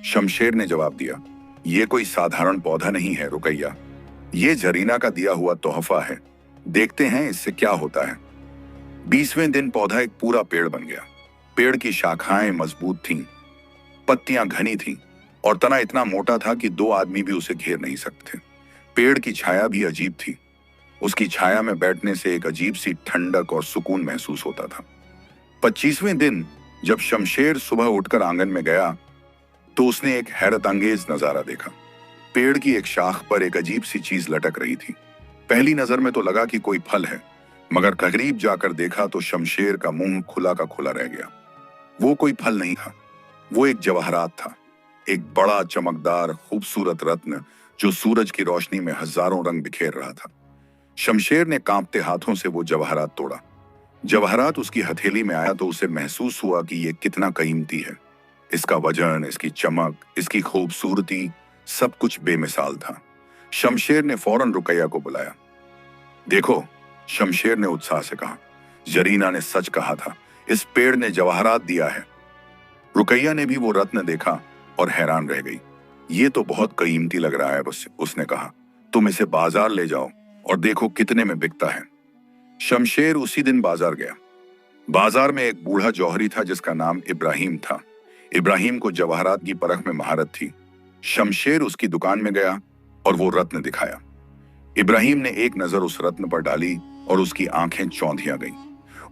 शमशेर ने जवाब दिया, ये कोई साधारण पौधा नहीं है रुकैया, ये झरीना का दिया हुआ तोहफा है। देखते हैं इससे क्या होता है। 20वें दिन पौधा एक पूरा पेड़ बन गया। पेड़ की शाखाएं मजबूत थीं, पत्तियां घनी थीं और तना इतना मोटा था कि 2 आदमी भी उसे घेर नहीं सकते। पेड़ की छाया भी अजीब थी। उसकी छाया में बैठने से एक अजीब सी ठंडक और सुकून महसूस होता था। 25वें दिन जब शमशेर सुबह उठकर आंगन में गया तो उसने एक हैरत अंगेज नजारा देखा। पेड़ की एक शाख पर एक अजीब सी चीज लटक रही थी। पहली नजर में तो लगा कि कोई फल है, मगर करीब जाकर देखा तो शमशेर का मुंह खुला का खुला रह गया। वो कोई फल नहीं था, वो एक जवाहरात था। एक बड़ा चमकदार खूबसूरत रत्न जो सूरज की रोशनी में हजारों रंग बिखेर रहा था। शमशेर ने कांपते हाथों से वो जवाहरात तोड़ा। जवाहरात उसकी हथेली में आया तो उसे महसूस हुआ कि ये कितना कीमती है। इसका वजन, इसकी चमक, इसकी खूबसूरती, सब कुछ बेमिसाल था। शमशेर ने फौरन रुकैया को बुलाया। देखो, शमशेर ने उत्साह से कहा, जरीना ने सच कहा था, इस पेड़ ने जवाहरात दिया है। रुकैया ने भी वो रत्न देखा और हैरान रह गई। ये तो बहुत कीमती लग रहा है, उसने कहा। तुम इसे बाजार ले जाओ और देखो कितने में बिकता है। शमशेर उसी दिन बाजार गया। बाजार में एक बूढ़ा जौहरी था जिसका नाम इब्राहिम था। इब्राहिम को जवाहरात की परख में महारत थी। शमशेर उसकी दुकान में गया और वो रत्न दिखाया। इब्राहिम ने एक नजर उस रत्न पर डाली और उसकी आंखें चौंधिया गईं।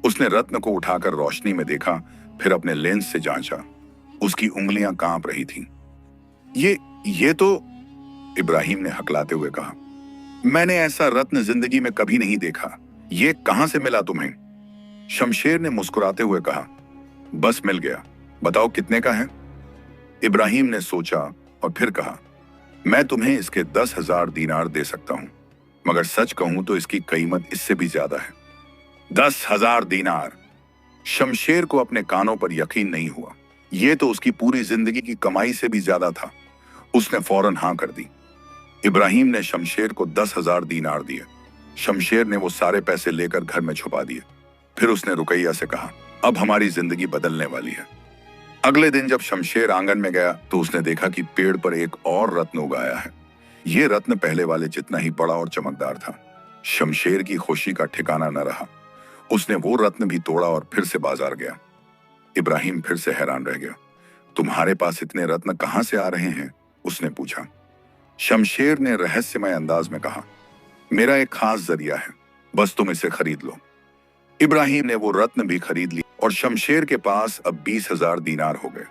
उसने रत्न को उठाकर रोशनी में देखा, फिर अपने लेंस से जांचा। उसकी उंगलियां कांप रही थीं। ये तो, इब्राहिम ने हकलाते हुए कहा, मैंने ऐसा रत्न जिंदगी में कभी नहीं देखा। ये कहां से मिला तुम्हें? शमशेर ने मुस्कुराते हुए कहा, बस मिल गया, बताओ कितने का है? इब्राहिम ने सोचा और फिर कहा, मैं तुम्हें इसके 10,000 दीनार दे सकता हूं, मगर सच कहूं तो इसकी कीमत इससे भी ज्यादा है। 10,000 दीनार! शमशेर को अपने कानों पर यकीन नहीं हुआ। यह तो उसकी पूरी जिंदगी की कमाई से भी ज्यादा था। उसने फौरन हां कर दी। इब्राहिम ने शमशेर को 10,000 दीनार दिए। शमशेर ने वो सारे पैसे लेकर घर में छुपा दिए। फिर उसने रुकैया से कहा, अब हमारी जिंदगी बदलने वाली है। अगले दिन जब शमशेर आंगन में गया तो उसने देखा कि पेड़ पर एक और रत्न उगाया है। ये रत्न पहले वाले जितना ही बड़ा और चमकदार था। शमशेर की खुशी का ठिकाना न रहा। उसने वो रत्न भी तोड़ा और फिर से बाजार गया। इब्राहिम फिर से हैरान रह गया। तुम्हारे पास इतने रत्न कहां से आ रहे हैं? उसने पूछा। शमशेर ने रहस्यमय अंदाज में कहा, मेरा एक खास जरिया है, बस तुम इसे खरीद लो। इब्राहिम ने वो रत्न भी खरीद ली और शमशेर के पास अब 20,000 दीनार हो गए।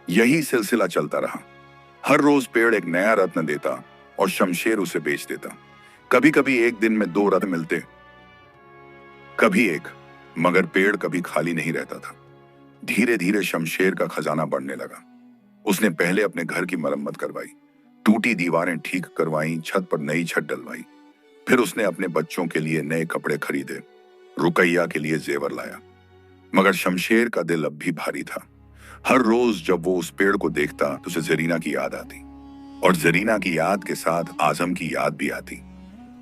यही सिलसिला चलता रहा। हर रोज पेड़ एक नया रत्न देता और शमशेर उसे बेच देता। कभी कभी एक दिन में 2 रत्न मिलते, कभी एक, मगर पेड़ कभी खाली नहीं रहता था। धीरे धीरे शमशेर का खजाना बढ़ने लगा। उसने पहले अपने घर की मरम्मत करवाई, टूटी दीवारें ठीक करवाई, छत पर नई छत डलवाई। फिर उसने अपने बच्चों के लिए नए कपड़े खरीदे, रुकैया के लिए जेवर लाया। मगर शमशेर का दिल अब भी भारी था। हर रोज जब वो उस पेड़ को देखता तो उसे जरीना की याद आती, और जरीना की याद के साथ आजम की याद भी आती।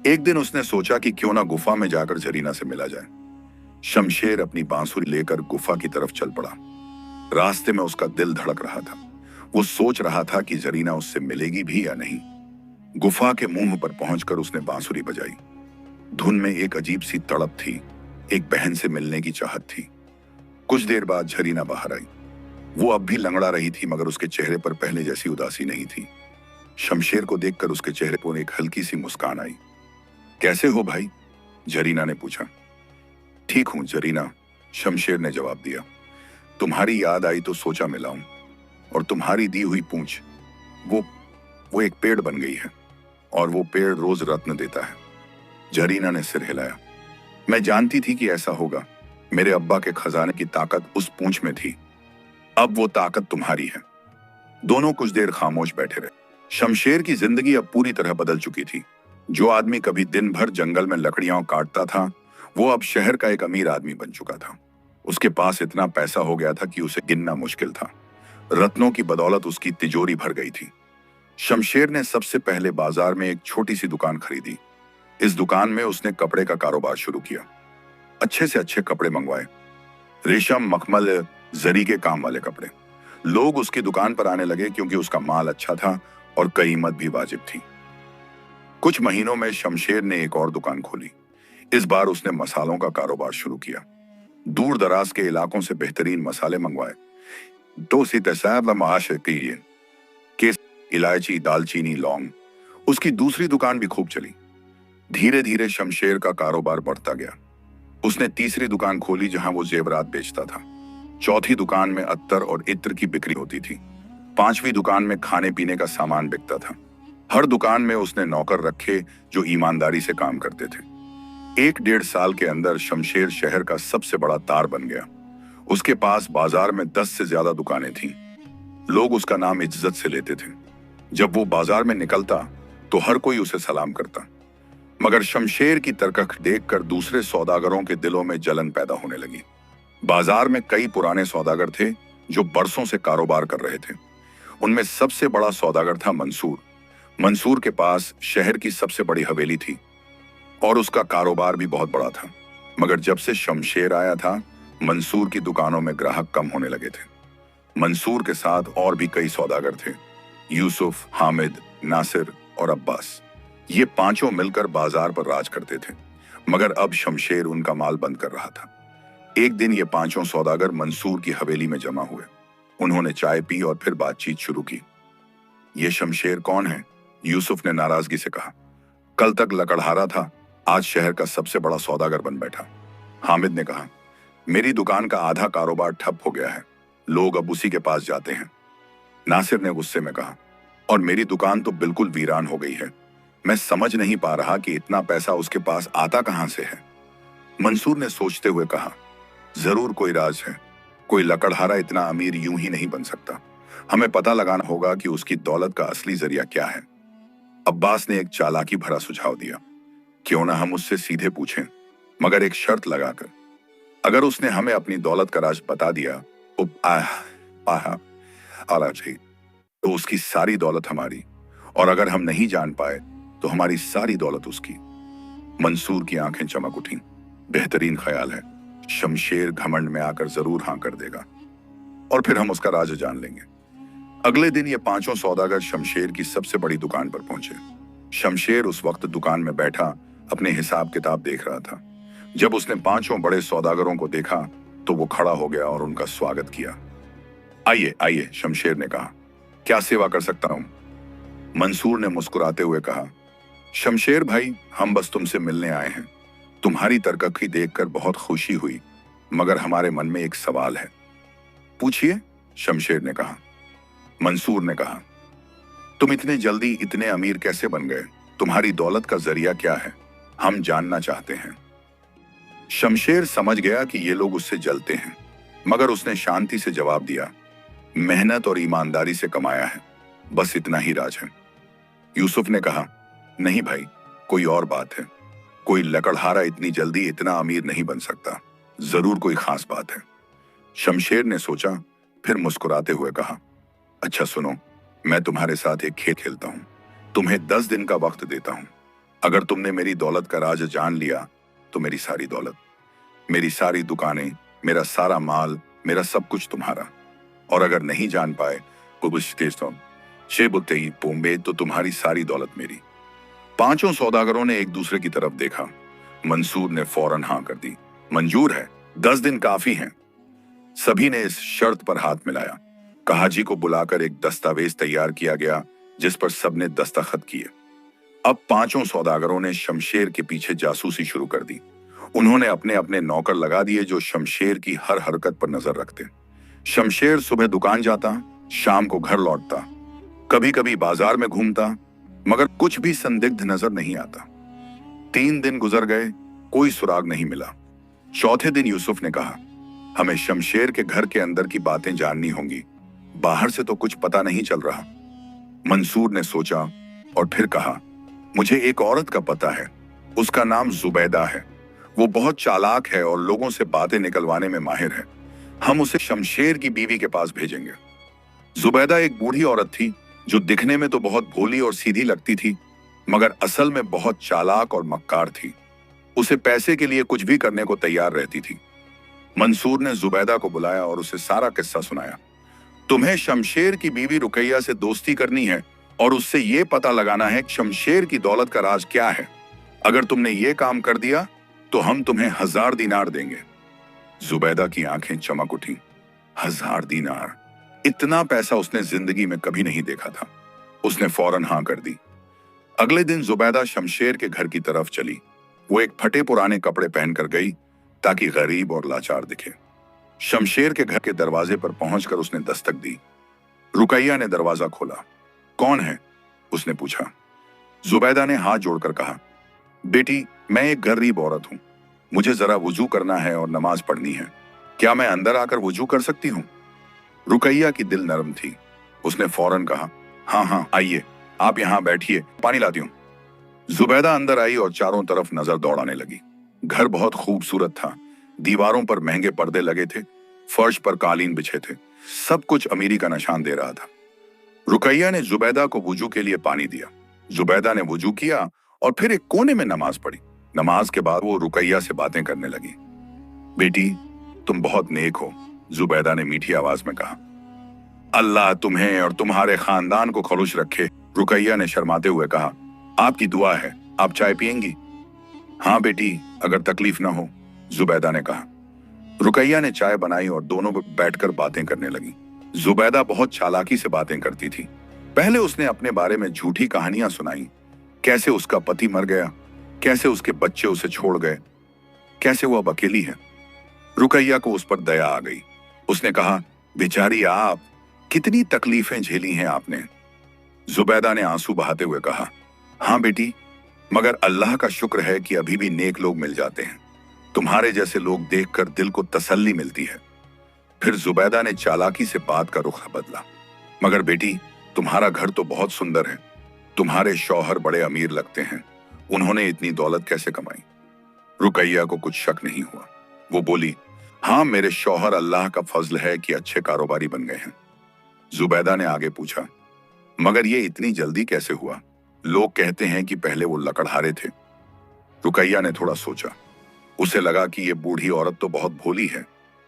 एक दिन उसने सोचा कि क्यों ना गुफा में जाकर जरीना से मिला जाए। शमशेर अपनी बांसुरी लेकर गुफा की तरफ चल पड़ा। रास्ते में उसका दिल धड़क रहा था। वो सोच रहा था कि जरीना उससे मिलेगी भी या नहीं। गुफा के मुंह पर पहुंचकर उसने बांसुरी बजाई। धुन में एक अजीब सी तड़प थी, एक बहन से मिलने की चाहत थी। कुछ देर बाद जरीना बाहर आई। वो अब भी लंगड़ा रही थी, मगर उसके चेहरे पर पहले जैसी उदासी नहीं थी। शमशेर को देखकर उसके चेहरे पर एक हल्की सी मुस्कान आई। कैसे हो भाई? जरीना ने पूछा। ठीक हूं जरीना, शमशेर ने जवाब दिया। तुम्हारी याद आई तो सोचा मिलाऊं, और तुम्हारी दी हुई पूंछ वो एक पेड़ बन गई है, और वो पेड़ रोज रत्न देता है। जरीना ने सिर हिलाया। मैं जानती थी कि ऐसा होगा। मेरे अब्बा के खजाने की ताकत उस पूंछ में थी। अब वो ताकत तुम्हारी है। दोनों कुछ देर खामोश बैठे रहे। शमशेर की जिंदगी अब पूरी तरह बदल चुकी थी। जो आदमी कभी दिन भर जंगल में लकड़ियां काटता था, वो अब शहर का एक अमीर आदमी बन चुका था। उसके पास इतना पैसा हो गया था कि उसे गिनना मुश्किल था। रत्नों की बदौलत उसकी तिजोरी भर गई थी। शमशेर ने सबसे पहले बाजार में एक छोटी सी दुकान खरीदी। इस दुकान में उसने कपड़े का कारोबार शुरू किया। अच्छे से अच्छे कपड़े मंगवाए, रेशम, मखमल, जरी के काम वाले कपड़े। लोग उसकी दुकान पर आने लगे क्योंकि उसका माल अच्छा था और कीमत भी वाजिब थी। कुछ महीनों में शमशेर ने एक और दुकान खोली। इस बार उसने मसालों का कारोबार शुरू किया। दूर दराज के इलाकों से बेहतरीन मसाले मंगवाए। केस, इलायची, दालचीनी, लौंग। उसकी दूसरी दुकान भी खूब चली। धीरे धीरे शमशेर का कारोबार बढ़ता गया। उसने तीसरी दुकान खोली जहां वो जेवरात बेचता था। चौथी दुकान में अत्तर और इत्र की बिक्री होती थी। 5वीं दुकान में खाने पीने का सामान बिकता था। हर दुकान में उसने नौकर रखे जो ईमानदारी से काम करते थे। 1-1.5 साल के अंदर शमशेर शहर का सबसे बड़ा तार बन गया। उसके पास बाजार में 10 से ज्यादा दुकानें थीं। लोग उसका नाम इज्जत से लेते थे। जब वो बाजार में निकलता तो हर कोई उसे सलाम करता। मगर शमशेर की तरकख देखकर दूसरे सौदागरों के दिलों में जलन पैदा होने लगी। बाजार में कई पुराने सौदागर थे जो बरसों से कारोबार कर रहे थे। उनमें सबसे बड़ा सौदागर था मंसूर। मंसूर के पास शहर की सबसे बड़ी हवेली थी और उसका कारोबार भी बहुत बड़ा था। मगर जब से शमशेर आया था, मंसूर की दुकानों में ग्राहक कम होने लगे थे। मंसूर के साथ और भी कई सौदागर थे, यूसुफ, हामिद, नासिर और अब्बास। ये पांचों मिलकर बाजार पर राज करते थे। मगर अब शमशेर उनका माल बंद कर रहा था। एक दिन ये पांचों सौदागर मंसूर की हवेली में जमा हुए। उन्होंने चाय पी और फिर बातचीत शुरू की। ये शमशेर कौन है? यूसुफ ने नाराजगी से कहा। कल तक लकड़हारा था, आज शहर का सबसे बड़ा सौदागर बन बैठा। हामिद ने कहा, मेरी दुकान का आधा कारोबार ठप हो गया है, लोग अब उसी के पास जाते हैं। नासिर ने गुस्से में कहा, और मेरी दुकान तो बिल्कुल वीरान हो गई है। मैं समझ नहीं पा रहा कि इतना पैसा उसके पास आता कहां से है। मंसूर ने सोचते हुए कहा, जरूर कोई राज है। कोई लकड़हारा इतना अमीर यूं ही नहीं बन सकता। हमें पता लगाना होगा कि उसकी दौलत का असली जरिया क्या है। अब्बास ने एक चालाकी भरा सुझाव दिया, क्यों ना हम उससे सीधे पूछें, मगर एक शर्त लगाकर। अगर उसने हमें अपनी दौलत का राज बता दिया तो उसकी सारी दौलत हमारी, और अगर हम नहीं जान पाए तो हमारी सारी दौलत उसकी। मंसूर की आंखें चमक उठी। बेहतरीन ख्याल है। शमशेर घमंड में आकर जरूर हां कर देगा और फिर हम उसका राज जान लेंगे। अगले दिन ये पांचों सौदागर शमशेर की सबसे बड़ी दुकान पर पहुंचे। शमशेर उस वक्त दुकान में बैठा अपने हिसाब किताब देख रहा था। जब उसने पांचों बड़े सौदागरों को देखा तो वो खड़ा हो गया और उनका स्वागत किया। आइए आइए, शमशेर ने कहा, क्या सेवा कर सकता हूं? मंसूर ने मुस्कुराते हुए कहा, शमशेर भाई, हम बस तुमसे मिलने आए हैं। तुम्हारी तरक्की देखकर बहुत खुशी हुई, मगर हमारे मन में एक सवाल है। पूछिए, शमशेर ने कहा। मंसूर ने कहा, तुम इतने जल्दी इतने अमीर कैसे बन गए? तुम्हारी दौलत का जरिया क्या है? हम जानना चाहते हैं। शमशेर समझ गया कि ये लोग उससे जलते हैं, मगर उसने शांति से जवाब दिया, मेहनत और ईमानदारी से कमाया है, बस इतना ही राज है। यूसुफ ने कहा, नहीं भाई, कोई और बात है। कोई लकड़हारा इतनी जल्दी इतना अमीर नहीं बन सकता, जरूर कोई खास बात है। शमशेर ने सोचा, फिर मुस्कुराते हुए कहा, अच्छा सुनो, मैं तुम्हारे साथ एक खेल खेलता हूं। तुम्हें 10 दिन का वक्त देता हूं। अगर तुमने मेरी दौलत का राज जान लिया तो मेरी सारी दौलत, मेरी सारी दुकानें, मेरा सारा माल, मेरा सब कुछ तुम्हारा। और अगर नहीं जान पाए तो तुम्हारी सारी दौलत मेरी। पांचों सौदागरों ने एक दूसरे की तरफ देखा। मंसूर ने फौरन हां कर दी, मंजूर है, 10 दिन काफी हैं। सभी ने इस शर्त पर हाथ मिलाया। कहाजी को बुलाकर एक दस्तावेज तैयार किया गया जिस पर सबने दस्तखत किए। अब पांचों सौदागरों ने शमशेर के पीछे जासूसी शुरू कर दी। उन्होंने अपने अपने नौकर लगा दिए जो शमशेर की हर हरकत पर नजर रखते। शमशेर सुबह दुकान जाता, शाम को घर लौटता, कभी कभी बाजार में घूमता, मगर कुछ भी संदिग्ध नजर नहीं आता। 3 दिन गुजर गए, कोई सुराग नहीं मिला। चौथे दिन यूसुफ ने कहा, हमें शमशेर के घर के अंदर की बातें जाननी होंगी, बाहर से तो कुछ पता नहीं चल रहा। मंसूर ने सोचा और फिर कहा, मुझे एक औरत का पता है, उसका नाम जुबैदा है। वो बहुत चालाक है और लोगों से बातें निकलवाने में माहिर है। हम उसे शमशेर की बीवी के पास भेजेंगे। जुबैदा एक बूढ़ी औरत थी जो दिखने में तो बहुत भोली और सीधी लगती थी, मगर असल में बहुत चालाक और मक्कार थी। उसे पैसे के लिए कुछ भी करने को तैयार रहती थी। मंसूर ने जुबैदा को बुलाया और उसे सारा किस्सा सुनाया। तुम्हें शमशेर की बीवी रुकैया से दोस्ती करनी है और उससे यह पता लगाना है कि शमशेर की दौलत का राज क्या है। अगर तुमने ये काम कर दिया तो हम तुम्हें 1000 दीनार देंगे। जुबैदा की आंखें चमक उठी। 1000 दीनार, इतना पैसा उसने जिंदगी में कभी नहीं देखा था। उसने फौरन हां कर दी। अगले दिन जुबैदा शमशेर के घर की तरफ चली। वो एक फटे पुराने कपड़े पहनकर गई ताकि गरीब और लाचार दिखे। शमशेर के घर के दरवाजे पर पहुंचकर उसने दस्तक दी। रुकैया ने दरवाजा खोला। कौन है? उसने पूछा। जुबैदा ने हाथ जोड़कर कहा, बेटी, मैं एक गरीब औरत हूं, मुझे जरा वुजू करना है और नमाज पढ़नी है। क्या मैं अंदर आकर वुजू कर सकती हूँ? रुकैया की दिल नरम थी। उसने फौरन कहा, हाँ हाँ आइए, आप यहाँ बैठिए, पानी लाती हूँ। जुबैदा अंदर आई और चारों तरफ नजर दौड़ाने लगी। घर बहुत खूबसूरत था। दीवारों पर महंगे पर्दे लगे थे, फर्श पर कालीन बिछे थे, सब कुछ अमीरी का निशान दे रहा था। रुकैया ने जुबैदा को वुजू के लिए पानी दिया। जुबैदा ने वुजू किया और फिर एक कोने में नमाज पढ़ी। नमाज के बाद वो रुकैया से बातें करने लगी। बेटी, तुम बहुत नेक हो, जुबैदा ने मीठी आवाज में कहा। अल्लाह तुम्हें और तुम्हारे खानदान को खुश रखे, रुकैया ने शर्माते हुए कहा। आपकी दुआ है, आप चाय पियेंगी? हाँ बेटी, अगर तकलीफ ना हो, जुबैदा ने कहा। रुकैया ने चाय बनाई और दोनों बैठकर बातें करने लगी। जुबैदा बहुत चालाकी से बातें करती थी। पहले उसने अपने बारे में झूठी कहानियां सुनाई, कैसे उसका पति मर गया, कैसे उसके बच्चे उसे छोड़ गए, कैसे वो अब अकेली है। रुकैया को उस पर दया आ गई। उसने कहा, बेचारी आप, कितनी तकलीफें झेली हैं आपने। जुबैदा ने आंसू बहाते हुए कहा, हाँ बेटी, मगर अल्लाह का शुक्र है कि अभी भी नेक लोग मिल जाते हैं। तुम्हारे जैसे लोग देखकर दिल को तसल्ली मिलती है। फिर जुबैदा ने चालाकी से बात का रुख बदला, मगर बेटी, तुम्हारा घर तो बहुत सुंदर है, तुम्हारे शौहर बड़े अमीर लगते हैं, उन्होंने इतनी दौलत कैसे कमाई? रुकैया को कुछ शक नहीं हुआ। वो बोली, हाँ, मेरे शौहर अल्लाह का फजल है कि अच्छे कारोबारी बन गए हैं। जुबैदा ने आगे पूछा, मगर ये इतनी जल्दी कैसे हुआ? लोग कहते हैं कि पहले वो लकड़हारे थे। रुकैया ने थोड़ा सोचा। उसे लगा कि ये बूढ़ी औरत तो बहुत भोली है,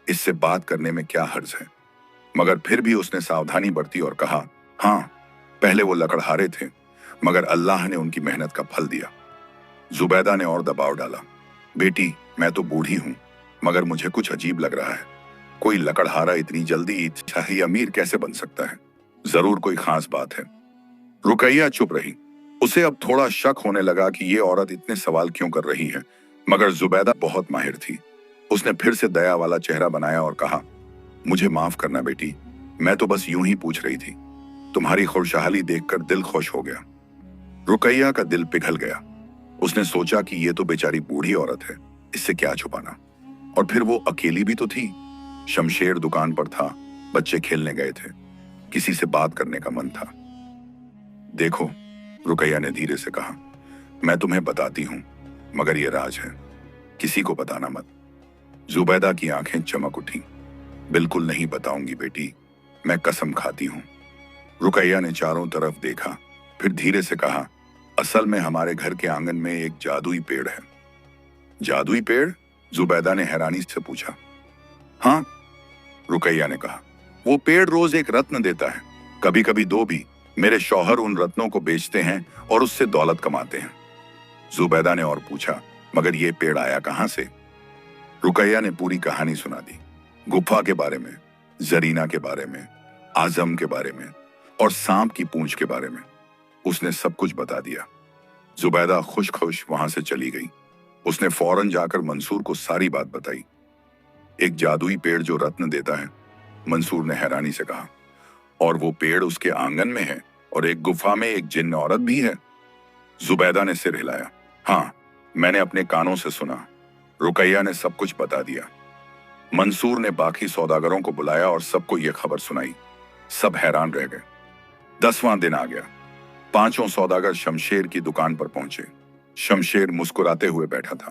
इससे बात करने में क्या हर्ज है। मगर फिर भी उसने सावधानी बरती और कहा, हाँ, पहले वो लकड़हारे थे, मगर अल्लाह ने उनकी मेहनत का फल दिया। जुबैदा ने और दबाव डाला, बेटी, मैं तो बूढ़ी हूं, मगर मुझे कुछ अजीब लग रहा है। कोई लकड़हारा इतनी जल्दी शाही अमीर कैसे बन सकता है? जरूर कोई खास बात है। रुकैया चुप रही। उसे अब थोड़ा शक होने लगा कि ये औरत इतने सवाल क्यों कर रही है, मगर जुबैदा बहुत माहिर थी। उसने फिर से दया वाला चेहरा बनाया और कहा, मुझे माफ करना बेटी, मैं तो बस यूं ही पूछ रही थी। तुम्हारी खुशहाली देखकर दिल खुश हो गया। रुकैया का दिल पिघल गया। उसने सोचा कि ये तो बेचारी बूढ़ी औरत है, इससे क्या छुपाना। और फिर वो अकेली भी तो थी। शमशेर दुकान पर था, बच्चे खेलने गए थे, किसी से बात करने का मन था। देखो, रुकैया ने धीरे से कहा, मैं तुम्हें बताती हूं, मगर ये राज है, किसी को बताना मत। जुबैदा की आंखें चमक उठी। बिल्कुल नहीं बताऊंगी बेटी, मैं कसम खाती हूं। रुकैया ने चारों तरफ देखा, फिर धीरे से कहा, असल में हमारे घर के आंगन में एक जादुई पेड़ है। जादुई पेड़? जुबैदा ने हैरानी से पूछा। हाँ, रुकैया ने कहा, वो पेड़ रोज एक रत्न देता है, कभी कभी दो भी। मेरे शौहर उन रत्नों को बेचते हैं और उससे दौलत कमाते हैं। जुबैदा ने और पूछा, मगर ये पेड़ आया कहां से? रुकैया ने पूरी कहानी सुना दी। गुफा के बारे में, जरीना के बारे में, आजम के बारे में और सांप की पूंछ के बारे में। उसने सब कुछ बता दिया। जुबैदा खुश खुश वहां से चली गई। उसने फौरन जाकर मंसूर को सारी बात बताई। एक जादुई पेड़ जो रत्न देता है, मंसूर ने हैरानी से कहा। और वो पेड़ उसके आंगन में है और एक गुफा में एक जिन्न औरत भी है। जुबैदा ने सिर हिलाया। हाँ, मैंने अपने कानों से सुना। रुकैया ने सब कुछ बता दिया। मंसूर ने बाकी सौदागरों को बुलाया और सबको यह खबर सुनाई। सब हैरान रह गए। 10वां दिन आ गया। पांचों सौदागर शमशेर की दुकान पर पहुंचे। शमशेर मुस्कुराते हुए बैठा था।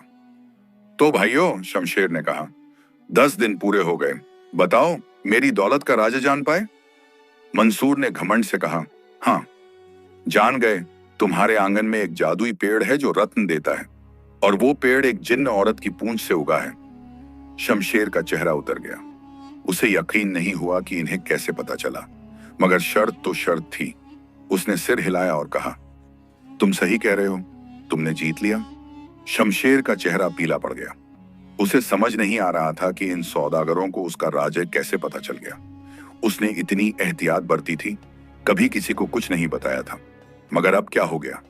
तो भाइयों, शमशेर ने कहा, 10 दिन पूरे हो गए, बताओ मेरी दौलत का राज जान पाए? मंसूर ने घमंड से कहा, हाँ, जान गए। तुम्हारे आंगन में एक जादुई पेड़ है जो रत्न देता है, और वो पेड़ एक जिन्न औरत की पूंछ से उगा है। शमशेर का चेहरा उतर गया। उसे यकीन नहीं हुआ कि इन्हें कैसे पता चला, मगर शर्त तो शर्त थी। उसने सिर हिलाया और कहा, तुम सही कह रहे हो, तुमने जीत लिया। शमशेर का चेहरा पीला पड़ गया। उसे समझ नहीं आ रहा था कि इन सौदागरों को उसका राज कैसे पता चल गया। उसने इतनी एहतियात बरती थी, कभी किसी को कुछ नहीं बताया था, मगर अब क्या हो गया?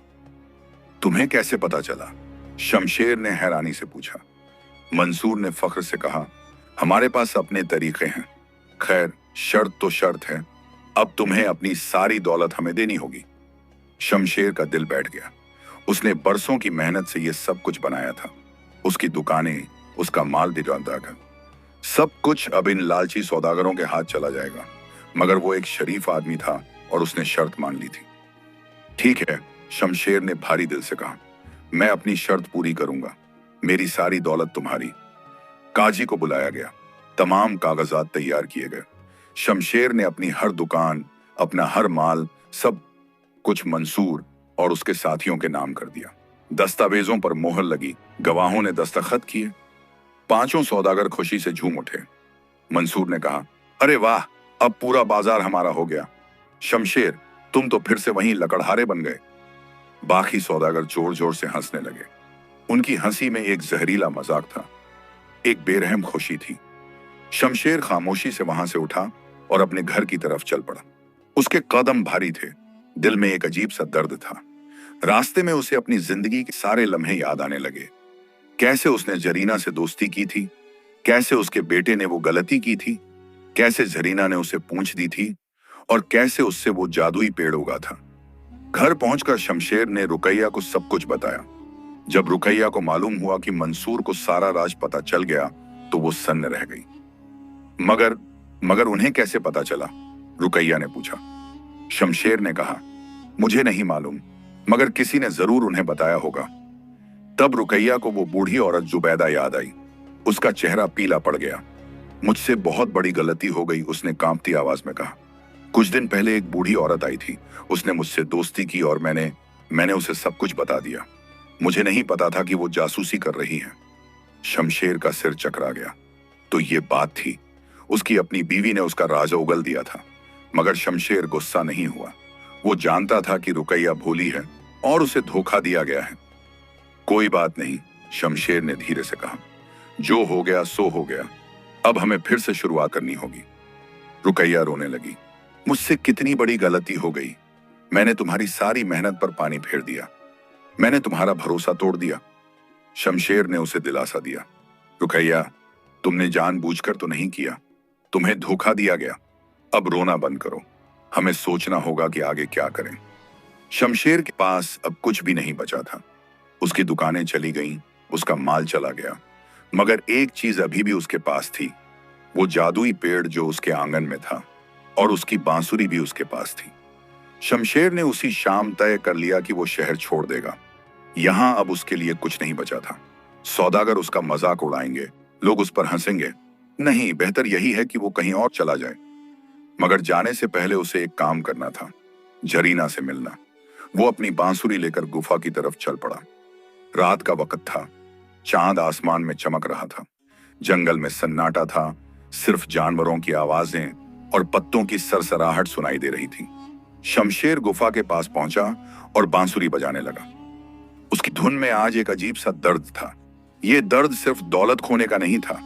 तुम्हें कैसे पता चला? शमशेर ने हैरानी से पूछा। मंसूर ने फख्र से कहा, हमारे पास अपने तरीके हैं। खैर, शर्त तो शर्त है, अब तुम्हें अपनी सारी दौलत हमें देनी होगी। शमशेर का दिल बैठ गया। उसने बरसों की मेहनत से यह सब कुछ बनाया था। उसकी दुकानें, उसका माल दिजाकर, सब कुछ अब इन लालची सौदागरों के हाथ चला जाएगा। मगर वो एक शरीफ आदमी था और उसने शर्त मान ली थी। ठीक है, शमशेर ने भारी दिल से कहा, मैं अपनी शर्त पूरी करूंगा। मेरी सारी दौलत तुम्हारी। काजी को बुलाया गया। तमाम कागजात तैयार किए गए। शमशेर ने अपनी हर दुकान, अपना हर माल, सब कुछ मंसूर और उसके साथियों के नाम कर दिया। दस्तावेजों पर मोहर लगी। गवाहों ने दस्तखत किए। पांचों सौदागर खुशी से झूम उठे। मंसूर ने कहा, अरे वाह, अब पूरा बाजार हमारा हो गया। शमशेर, तुम तो फिर से वहीं लकड़हारे बन गए। बाकी सौदागर जोर जोर से हंसने लगे। उनकी हंसी में एक जहरीला मजाक था, एक बेरहम खुशी थी। शमशेर खामोशी से वहां से उठा और अपने घर की तरफ चल पड़ा। उसके कदम भारी थे, दिल में एक अजीब सा दर्द था। रास्ते में उसे अपनी जिंदगी के सारे लम्हे याद आने लगे। कैसे उसने जरीना से दोस्ती की थी, कैसे उसके बेटे ने वो गलती की थी, कैसे जरीना ने उसे पूंछ दी थी, और कैसे उससे वो जादुई पेड़ उगा था। घर पहुंचकर शमशेर ने रुकैया को सब कुछ बताया। जब रुकैया को मालूम हुआ कि मंसूर को सारा राज पता चल गया, तो वो सन्न रह गई। मगर उन्हें कैसे पता चला? रुकैया ने पूछा। शमशेर ने कहा, मुझे नहीं मालूम, मगर किसी ने जरूर उन्हें बताया होगा। तब रुकैया को वो बूढ़ी औरत जुबैदा याद आई। उसका चेहरा पीला पड़ गया। मुझसे बहुत बड़ी गलती हो गई, उसने कांपती आवाज में कहा। कुछ दिन पहले एक बूढ़ी औरत आई थी, उसने मुझसे दोस्ती की और मैंने उसे सब कुछ बता दिया। मुझे नहीं पता था कि वो जासूसी कर रही है। शमशेर का सिर चकरा गया। तो ये बात थी, उसकी अपनी बीवी ने उसका राज उगल दिया था। मगर शमशेर गुस्सा नहीं हुआ। वो जानता था कि रुकैया भोली है और उसे धोखा दिया गया है। कोई बात नहीं, शमशेर ने धीरे से कहा, जो हो गया सो हो गया, अब हमें फिर से शुरुआत करनी होगी। रुकैया रोने लगी। मुझसे कितनी बड़ी गलती हो गई। मैंने तुम्हारी सारी मेहनत पर पानी फेर दिया। मैंने तुम्हारा भरोसा तोड़ दिया। शमशेर ने उसे दिलासा दिया। रुकैया, तुमने जानबूझकर तो नहीं किया, तुम्हें धोखा दिया गया। अब रोना बंद करो। हमें सोचना होगा कि आगे क्या करें। शमशेर के पास अब कुछ भी नहीं बचा था। उसकी दुकानें चली गईं, उसका माल चला गया, मगर एक चीज अभी भी उसके पास थी, वो जादुई पेड़ जो उसके आंगन में था, और उसकी बांसुरी भी उसके पास थी। शमशेर ने उसी शाम तय कर लिया कि वो शहर छोड़ देगा। यहां अब उसके लिए कुछ नहीं बचा था। सौदागर उसका मजाक उड़ाएंगे, लोग उस पर हंसेंगे। नहीं, बेहतर यही है कि वो कहीं और चला जाए। मगर जाने से पहले उसे एक काम करना था, जरीना से मिलना। वो अपनी बांसुरी लेकर गुफा की तरफ चल पड़ा। रात का वक्त था, चांद आसमान में चमक रहा था। जंगल में सन्नाटा था, सिर्फ जानवरों की आवाजें और पत्तों की सरसराहट सुनाई दे रही थी। शमशेर गुफा के पास पहुंचा और बांसुरी बजाने लगा। उसकी धुन में आज एक अजीब सा दर्द था। ये दर्द सिर्फ दौलत खोने का नहीं था,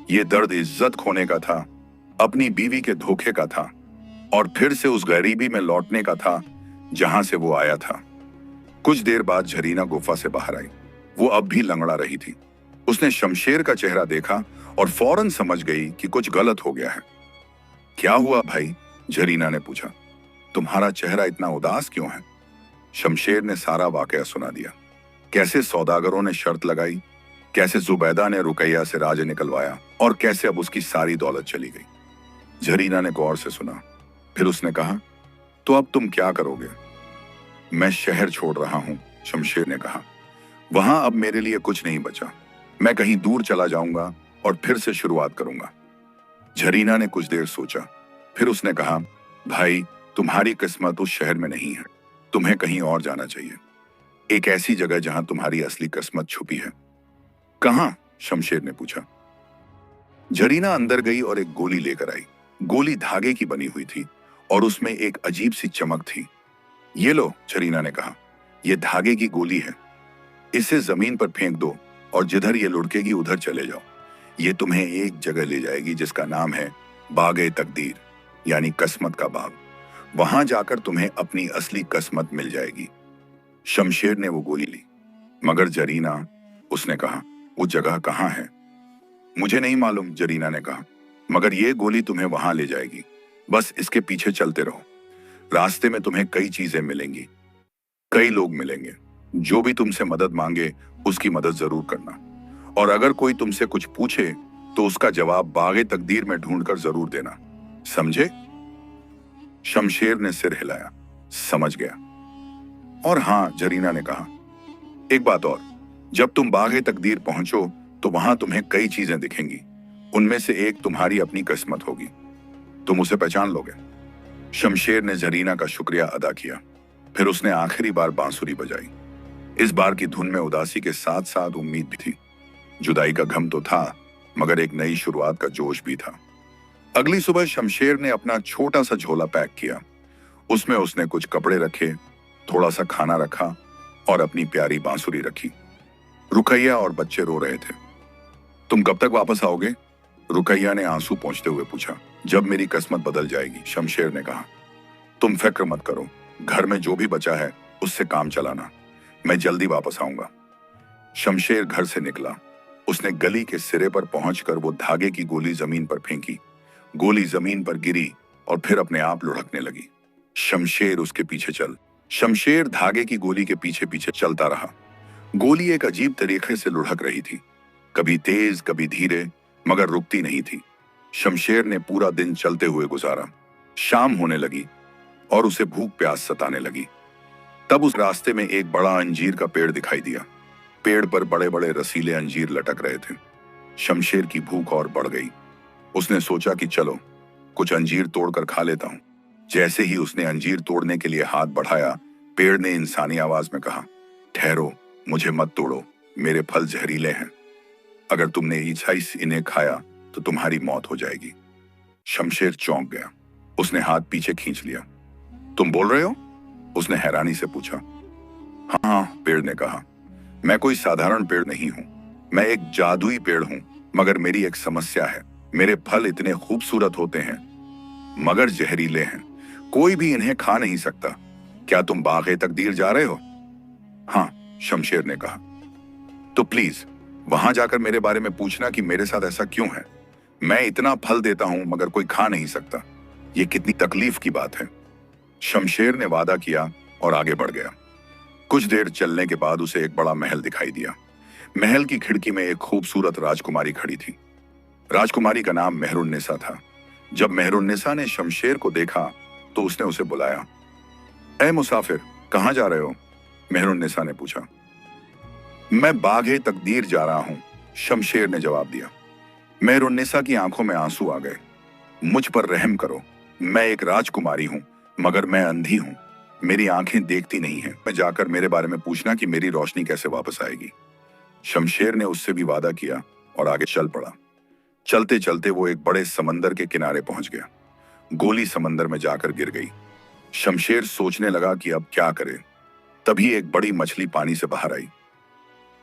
ये दर्द इज्जत खोने का था, अपनी बीवी के धोखे का था, और फिर से उस गरीबी में लौटने का था जहां से वो आया था। कुछ देर बाद जरीना गुफा से बाहर आई। वो अब भी लंगड़ा रही थी। उसने शमशेर का चेहरा देखा और फौरन समझ गई कि कुछ गलत हो गया है। क्या हुआ भाई? जरीना ने पूछा। तुम्हारा चेहरा इतना उदास क्यों है? शमशेर ने सारा वाकया सुना दिया। कैसे सौदागरों ने शर्त लगाई, कैसे जुबैदा ने रुकैया से राज निकलवाया, और कैसे अब उसकी सारी दौलत चली गई। जरीना ने गौर से सुना, फिर उसने कहा, तो अब तुम क्या करोगे? मैं शहर छोड़ रहा हूं, शमशेर ने कहा। वहां अब मेरे लिए कुछ नहीं बचा। मैं कहीं दूर चला जाऊंगा और फिर से शुरुआत करूंगा। जरीना ने कुछ देर सोचा, फिर उसने कहा, भाई, तुम्हारी किस्मत उस शहर में नहीं है। तुम्हें कहीं और जाना चाहिए, एक ऐसी जगह जहां तुम्हारी असली किस्मत छुपी है। कहां? शमशेर ने पूछा। जरीना अंदर गई और एक गोली लेकर आई। गोली धागे की बनी हुई थी और उसमें एक अजीब सी चमक थी। ये लो, जरीना ने कहा, ये धागे की गोली है। इसे जमीन पर फेंक दो और जिधर ये लुढ़केगी उधर चले जाओ। ये तुम्हें एक जगह ले जाएगी जिसका नाम है बागे तकदीर, यानी किस्मत का बाग। वहां जाकर तुम्हें अपनी असली किस्मत मिल जाएगी। शमशेर ने वो गोली ली। मगर जरीना, उसने कहा, वो जगह कहां है? मुझे नहीं मालूम, जरीना ने कहा, मगर ये गोली तुम्हें वहां ले जाएगी। बस इसके पीछे चलते रहो। रास्ते में तुम्हें कई चीजें मिलेंगी, कई लोग मिलेंगे। जो भी तुमसे मदद मांगे उसकी मदद जरूर करना, और अगर कोई तुमसे कुछ पूछे तो उसका जवाब बागे तकदीर में ढूंढकर जरूर देना। समझे? शमशेर ने सिर हिलाया, समझ गया। और हां, जरीना ने कहा, एक बात और, जब तुम बागे तकदीर पहुंचो तो वहां तुम्हें कई चीजें दिखेंगी। उनमें से एक तुम्हारी अपनी किस्मत होगी। तुम उसे पहचान लोगे। शमशेर ने जरीना का शुक्रिया अदा किया। फिर उसने आखिरी बार बांसुरी बजाई। इस बार की धुन में उदासी के साथ साथ उम्मीद भी थी। जुदाई का गम तो था, मगर एक नई शुरुआत का जोश भी था। अगली सुबह शमशेर ने अपना छोटा सा झोला पैक किया। उसमें उसने कुछ कपड़े रखे, थोड़ा सा खाना रखा और अपनी प्यारी बांसुरी रखी। रुकैया और बच्चे रो रहे थे। तुम कब तक वापस आओगे? रुकैया ने आंसू पोंछते हुए पूछा। जब मेरी किस्मत बदल जाएगी, शमशेर ने कहा। तुम फिक्र मत करो, घर में जो भी बचा है उससे काम चलाना। मैं जल्दी वापस आऊंगा। शमशेर घर से निकला। उसने गली के सिरे पर पहुंचकर वो धागे की गोली जमीन पर फेंकी। गोली जमीन पर गिरी और फिर अपने आप लुढ़कने लगी। शमशेर उसके पीछे चल। शमशेर धागे की गोली के पीछे पीछे चलता रहा। गोली एक अजीब तरीके से लुढ़क रही थी, कभी तेज कभी धीरे, मगर रुकती नहीं थी। शमशेर ने पूरा दिन चलते हुए गुजारा। शाम होने लगी और उसे भूख प्यास सताने लगी। तब उस रास्ते में एक बड़ा अंजीर का पेड़ दिखाई दिया। पेड़ पर बड़े बड़े रसीले अंजीर लटक रहे थे। शमशेर की भूख और बढ़ गई। उसने सोचा कि चलो कुछ अंजीर तोड़कर खा लेता हूं। जैसे ही उसने अंजीर तोड़ने के लिए हाथ बढ़ाया, पेड़ ने इंसानी आवाज में कहा, ठहरो, मुझे मत तोड़ो, मेरे फल जहरीले हैं। अगर तुमने इन्हें खाया तो तुम्हारी मौत हो जाएगी। शमशेर चौंक गया। उसने हाथ पीछे खींच लिया। तुम बोल रहे हो? उसने हैरानी से पूछा। हाँ, पेड़ ने कहा, मैं कोई साधारण पेड़ नहीं हूं, मैं एक जादुई पेड़ हूं। मगर मेरी एक समस्या है, मेरे फल इतने खूबसूरत होते हैं मगर जहरीले हैं। कोई भी इन्हें खा नहीं सकता। क्या तुम बागे तकदीर जा रहे हो? हाँ, शमशेर ने कहा। तो प्लीज वहां जाकर मेरे बारे में पूछना कि मेरे साथ ऐसा क्यों है। मैं इतना फल देता हूं मगर कोई खा नहीं सकता। ये कितनी तकलीफ की बात है। शमशेर ने वादा किया और आगे बढ़ गया। कुछ देर चलने के बाद उसे एक बड़ा महल दिखाई दिया। महल की खिड़की में एक खूबसूरत राजकुमारी खड़ी थी। राजकुमारी का नाम मेहरुन्निसा था। जब मेहरुन्निसा ने शमशेर को देखा तो उसने उसे बुलाया। ऐ मुसाफिर, कहाँ जा रहे हो? मेहरुन्निसा ने पूछा। मैं बाग़े तकदीर जा रहा हूं, शमशेर ने जवाब दिया। मेहरुन्निसा की आंखों में आंसू आ गए। मुझ पर रहम करो, मैं एक राजकुमारी हूं, मगर मैं अंधी हूं, मेरी आंखें देखती नहीं हैं। मैं जाकर मेरे बारे में पूछना कि मेरी रोशनी कैसे वापस आएगी। शमशेर ने उससे भी वादा किया और आगे चल पड़ा। चलते चलते वो एक बड़े समंदर के किनारे पहुंच गया। गोली समंदर में जाकर गिर गई। शमशेर सोचने लगा कि अब क्या करे। तभी एक बड़ी मछली पानी से बाहर आई।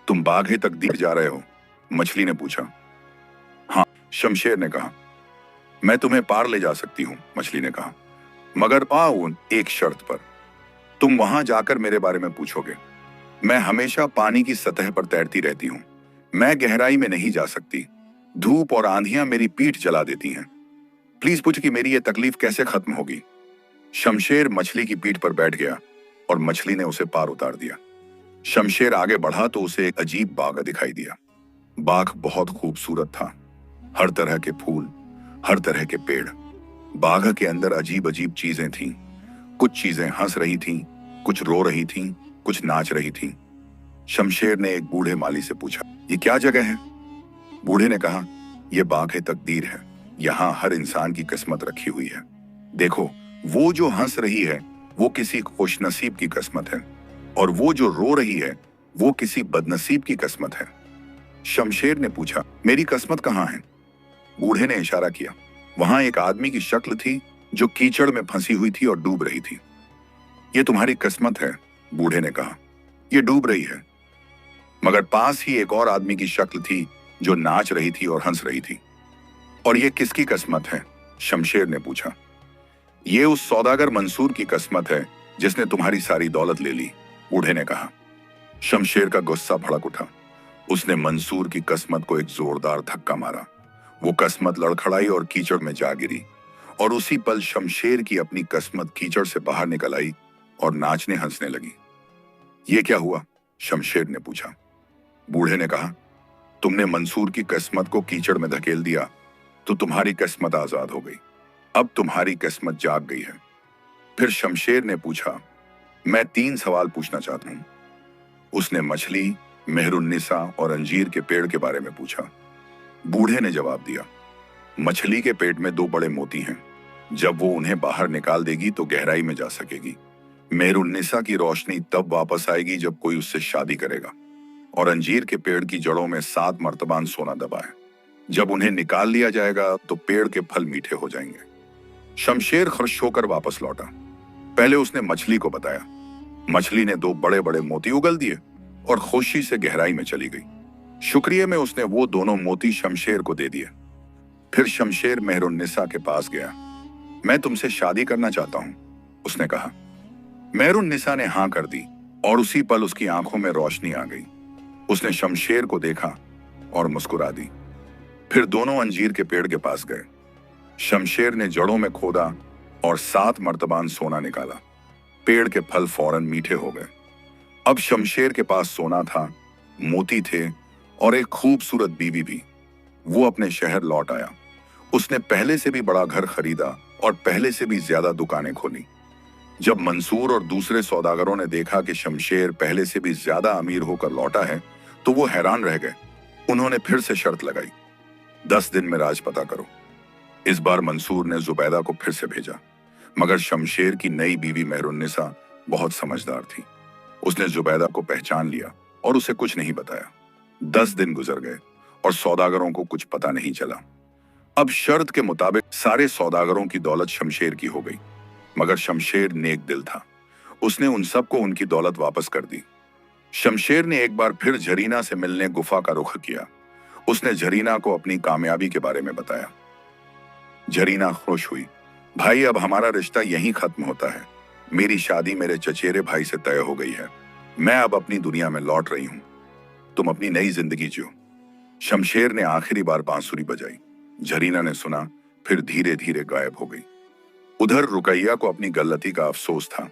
तुम बाग़े तकदीर जा रहे हो? मछली ने पूछा। हाँ, शमशेर ने कहा। मैं तुम्हें पार ले जा सकती हूँ, मछली ने कहा, मगर पाओ एक शर्त पर। तुम वहां जाकर मेरे बारे में पूछोगे। मैं हमेशा पानी की सतह पर तैरती रहती हूँ, मैं गहराई में नहीं जा सकती। धूप और आंधियां मेरी पीठ जला देती हैं। प्लीज पूछ कि मेरी ये तकलीफ कैसे खत्म होगी। शमशेर मछली की पीठ पर बैठ गया और मछली ने उसे पार उतार दिया। शमशेर आगे बढ़ा तो उसे एक अजीब बाग दिखाई दिया। बाग बहुत खूबसूरत था। हर तरह के फूल, हर तरह के पेड़। बाग के अंदर अजीब अजीब चीजें थीं। कुछ चीजें हंस रही थीं, कुछ रो रही थीं, कुछ नाच रही थीं। शमशेर ने एक बूढ़े माली से पूछा, ये क्या जगह है? बूढ़े ने कहा, यह बाग़े तकदीर है। यहाँ हर इंसान की किस्मत रखी हुई है। देखो, वो जो हंस रही है वो किसी खुशनसीब की किस्मत है, और वो जो रो रही है वो किसी बदनसीब की किस्मत है। शमशेर ने पूछा, मेरी किस्मत कहाँ है? बूढ़े ने इशारा किया। वहां एक आदमी की शक्ल थी जो कीचड़ में फंसी हुई थी और डूब रही थी। ये तुम्हारी किस्मत है, बूढ़े ने कहा, ये डूब रही है। मगर पास ही एक और आदमी की शक्ल थी जो नाच रही थी और हंस रही थी। और ये किसकी किस्मत है? शमशेर ने पूछा। ये उस सौदागर मंसूर की किस्मत है जिसने तुम्हारी सारी दौलत ले ली, बूढ़े ने कहा। शमशेर का गुस्सा भड़क उठा। उसने मंसूर की किस्मत को एक जोरदार धक्का मारा। वो किस्मत लड़खड़ाई और कीचड़ में जा गिरी, और उसी पल शमशेर की अपनी किस्मत कीचड़ से बाहर निकल आई और नाचने हंसने लगी। ये क्या हुआ? शमशेर ने पूछा। बूढ़े ने कहा, तुमने मंसूर की किस्मत को कीचड़ में धकेल दिया तो तुम्हारी किस्मत आजाद हो गई। अब तुम्हारी किस्मत जाग गई है। फिर शमशेर ने पूछा, मैं 3 सवाल पूछना चाहता हूं। उसने मछली, मेहरुन्निसा और अंजीर के पेड़ के बारे में पूछा। बूढ़े ने जवाब दिया, मछली के पेट में 2 बड़े मोती हैं। जब वो उन्हें बाहर निकाल देगी तो गहराई में जा सकेगी। मेहरुन्निसा की रोशनी तब वापस आएगी जब कोई उससे शादी करेगा। और अंजीर के पेड़ की जड़ों में 7 मर्तबान सोना दबा है। जब उन्हें निकाल लिया जाएगा तो पेड़ के फल मीठे हो जाएंगे। शमशेर खुश होकर वापस लौटा। पहले उसने मछली को बताया। मछली ने 2 बड़े बड़े मोती उगल दिए और खुशी से गहराई में चली गई। शुक्रिया में उसने वो दोनों मोती शमशेर को दे दिए। फिर शमशेर मेहरुन्निसा के पास गया। मैं तुमसे शादी करना चाहता हूं, उसने कहा। मेहरुन्निसा ने हां कर दी और उसी पल उसकी आंखों में रोशनी आ गई। उसने शमशेर को देखा और मुस्कुरा दी। फिर दोनों अंजीर के पेड़ के पास गए। शमशेर ने जड़ों में खोदा और 7 मर्तबान सोना निकाला। पेड़ के फल फौरन मीठे हो गए। अब शमशेर के पास सोना था, मोती थे और एक खूबसूरत बीवी भी। वो अपने शहर लौट आया। उसने पहले से भी बड़ा घर खरीदा और पहले से भी ज्यादा दुकानें खोली। जब मंसूर और दूसरे सौदागरों ने देखा कि शमशेर पहले से भी ज्यादा अमीर होकर लौटा है तो वो हैरान रह गए। उन्होंने फिर से शर्त लगाई, 10 दिन में राज पता करो। इस बार मंसूर ने जुबैदा को फिर से भेजा, मगर शमशेर की नई बीवी मेहरुन्निसा बहुत समझदार थी। उसने जुबैदा को पहचान लिया और उसे कुछ नहीं बताया। 10 दिन गुजर गए और सौदागरों को कुछ पता नहीं चला। अब शर्त के मुताबिक सारे सौदागरों की दौलत शमशेर की हो गई, मगर शमशेर नेक दिल था। उसने उन सबको उनकी दौलत वापस कर दी। शमशेर ने एक बार फिर झरीना से मिलने गुफा का रुख किया। उसने झरीना को अपनी कामयाबी के बारे में बताया। झरीना खुश हुई। भाई, अब हमारा रिश्ता यहीं खत्म होता है। मेरी शादी मेरे चचेरे भाई से तय हो गई है। मैं अब अपनी दुनिया में लौट रही हूं। तुम अपनी नई जिंदगी जियो। शमशेर ने आखिरी बार बांसुरी बजाई। झरीना ने सुना, फिर धीरे धीरे गायब हो गई। उधर रुकैया को अपनी गलती का अफसोस था।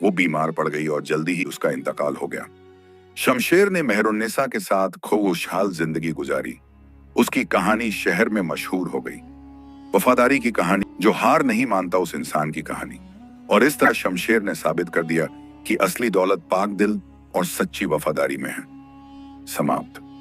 वो बीमार पड़ गई और जल्दी ही उसका इंतकाल हो गया। शमशेर ने मेहरुन्निसा के साथ खुशहाल जिंदगी गुजारी। उसकी कहानी शहर में मशहूर हो गई। वफादारी की कहानी, जो हार नहीं मानता उस इंसान की कहानी। और इस तरह शमशेर ने साबित कर दिया कि असली दौलत पाक दिल और सच्ची वफादारी में है। समाप्त।